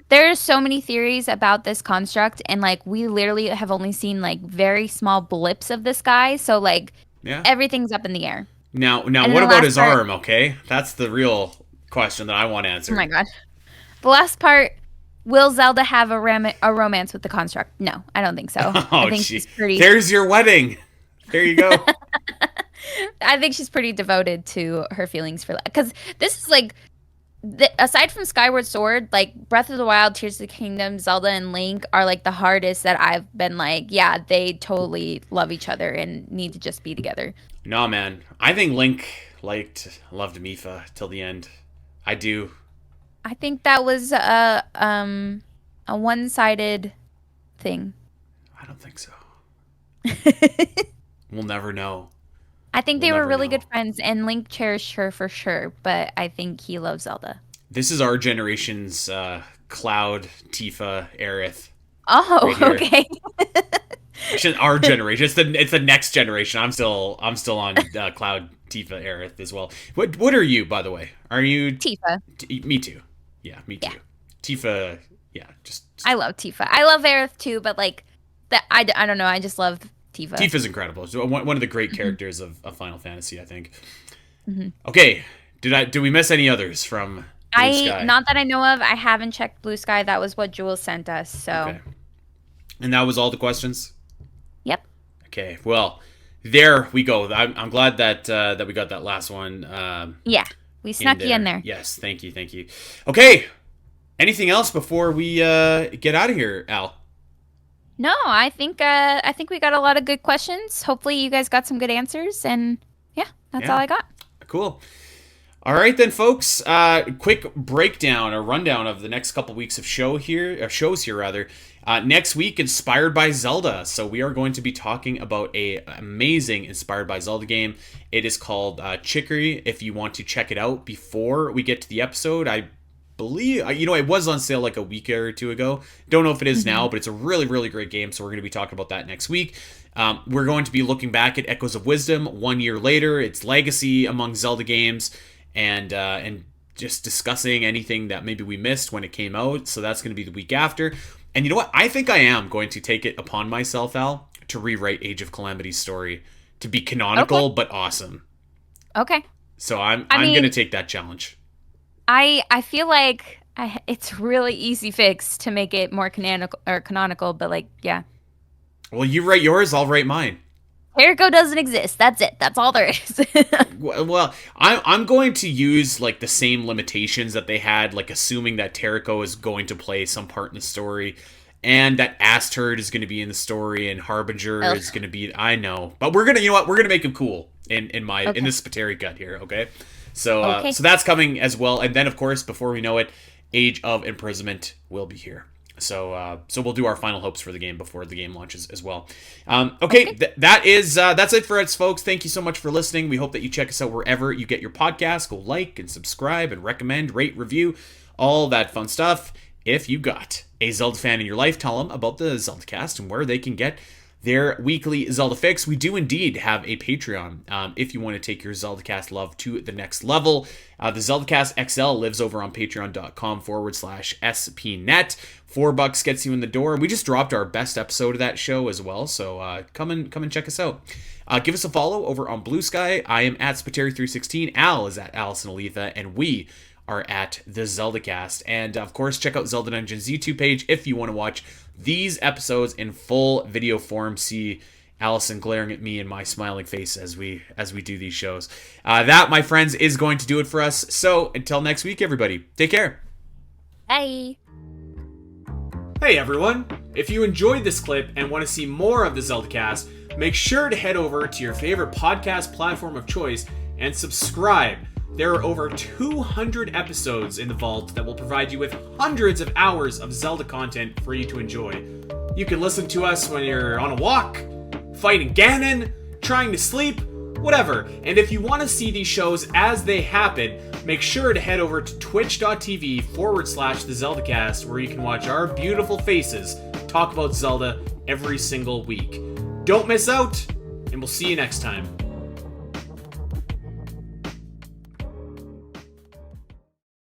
There's so many theories about this construct, and like we literally have only seen like very small blips of this guy, so like Yeah. everything's up in the air. Now And then what the about last his part, arm? Okay, that's the real question that I want oh my answered. god, the last part. Will Zelda have a romance with the construct? No, I don't think so. I Oh, think gee. she's pretty. There's your wedding. There you go. I think she's pretty devoted to her feelings for because this is like aside from Skyward Sword, like Breath of the Wild, Tears of the Kingdom, Zelda, and Link are like the hardest that I've been like, yeah, they totally love each other and need to just be together. No, man. I think Link loved Mifa till the end. I do. I think that was a one-sided thing. I don't think so. We'll never know. I think We'll they were never really know. good friends, and Link cherished her for sure, but I think he loves Zelda. This is our generation's Cloud, Tifa, Aerith Oh, right here. okay. Actually, our generation. It's the next generation. I'm still on Cloud, Tifa, Aerith as well. What are you, by the way? Are you? Tifa. Me too. Yeah, me Yeah, too. Tifa. Yeah, just I love Tifa. I love Aerith too, but like that, I don't know. I just love Tifa. Tifa's incredible. It's one of the great Hmm. characters of Final Fantasy, I think. Hmm. Okay, did we miss any others from Blue I Sky? not that I know of. I haven't checked Blue Sky. That was what Jules sent us. So, Okay, and that was all the questions. yep. Okay, well, there we go. I'm glad that we got that last one Yeah, we in snuck you in there. there. Yes, thank you, thank you. Okay, anything else before we get out of here, Al? No, I think we got a lot of good questions. Hopefully, you guys got some good answers, and yeah, that's all Yeah, I got. cool. All right then, folks. Quick breakdown or rundown of the next couple weeks of shows here rather. Next week, inspired by Zelda. So we are going to be talking about a amazing inspired by Zelda game. It is called Chicory. If you want to check it out before we get to the episode, I believe it was on sale like a week or two ago. Don't know if it is Hmm. now, but it's a really really great game. So we're going to be talking about that next week. We're going to be looking back at Echoes of Wisdom 1 year later, its legacy among Zelda games, and just discussing anything that maybe we missed when it came out. So that's going to be the week after. And you know what? I think I am going to take it upon myself, Al, to rewrite Age of Calamity's story to be Okay. canonical but awesome. Okay. So I'm I I'm going to mean, take that challenge. I feel like it's really easy fix to make it more canonical, but like, yeah. Well, you write yours, I'll write mine. Jericho doesn't exist. That's it. That's all there is. Well, I'm going to use like the same limitations that they had, like assuming that Terrico is going to play some part in the story, and that Asterd is going to be in the story, and Harbinger Ugh. is going to be. I know, but we're gonna, we're gonna make him cool in Okay. this Spiteri gut here. Okay, so Okay. so that's coming as well, and then of course before we know it, Age of Imprisonment will be here. So we'll do our final hopes for the game before the game launches as well. Okay, Okay. that's it for us, folks. Thank you so much for listening. We hope that you check us out wherever you get your podcasts. Go like and subscribe and recommend, rate, review, all that fun stuff. If you got a Zelda fan in your life, tell them about the Zelda Cast and where they can get their weekly Zelda fix. We do indeed have a Patreon if you want to take your Zelda Cast love to the next level. The Zelda Cast XL lives over on patreon.com/spnet. $4 gets you in the door. We just dropped our best episode of that show as well, so come and check us out. Give us a follow over on Blue Sky. I am at Spiteri316. Al is at Allison Aletha, and we are at the Zelda Cast. And of course, check out Zelda Dungeon's YouTube page if you want to watch these episodes in full video form. See Allison glaring at me and my smiling face as we do these shows. That, my friends, is going to do it for us. So until next week, everybody, take care. Bye. Hey everyone! If you enjoyed this clip and want to see more of the Zelda Cast, make sure to head over to your favorite podcast platform of choice and subscribe. There are over 200 episodes in the vault that will provide you with hundreds of hours of Zelda content for you to enjoy. You can listen to us when you're on a walk, fighting Ganon, trying to sleep, whatever. And if you want to see these shows as they happen, make sure to head over to twitch.tv/the ZeldaCast, where you can watch our beautiful faces talk about Zelda every single week. Don't miss out, and we'll see you next time.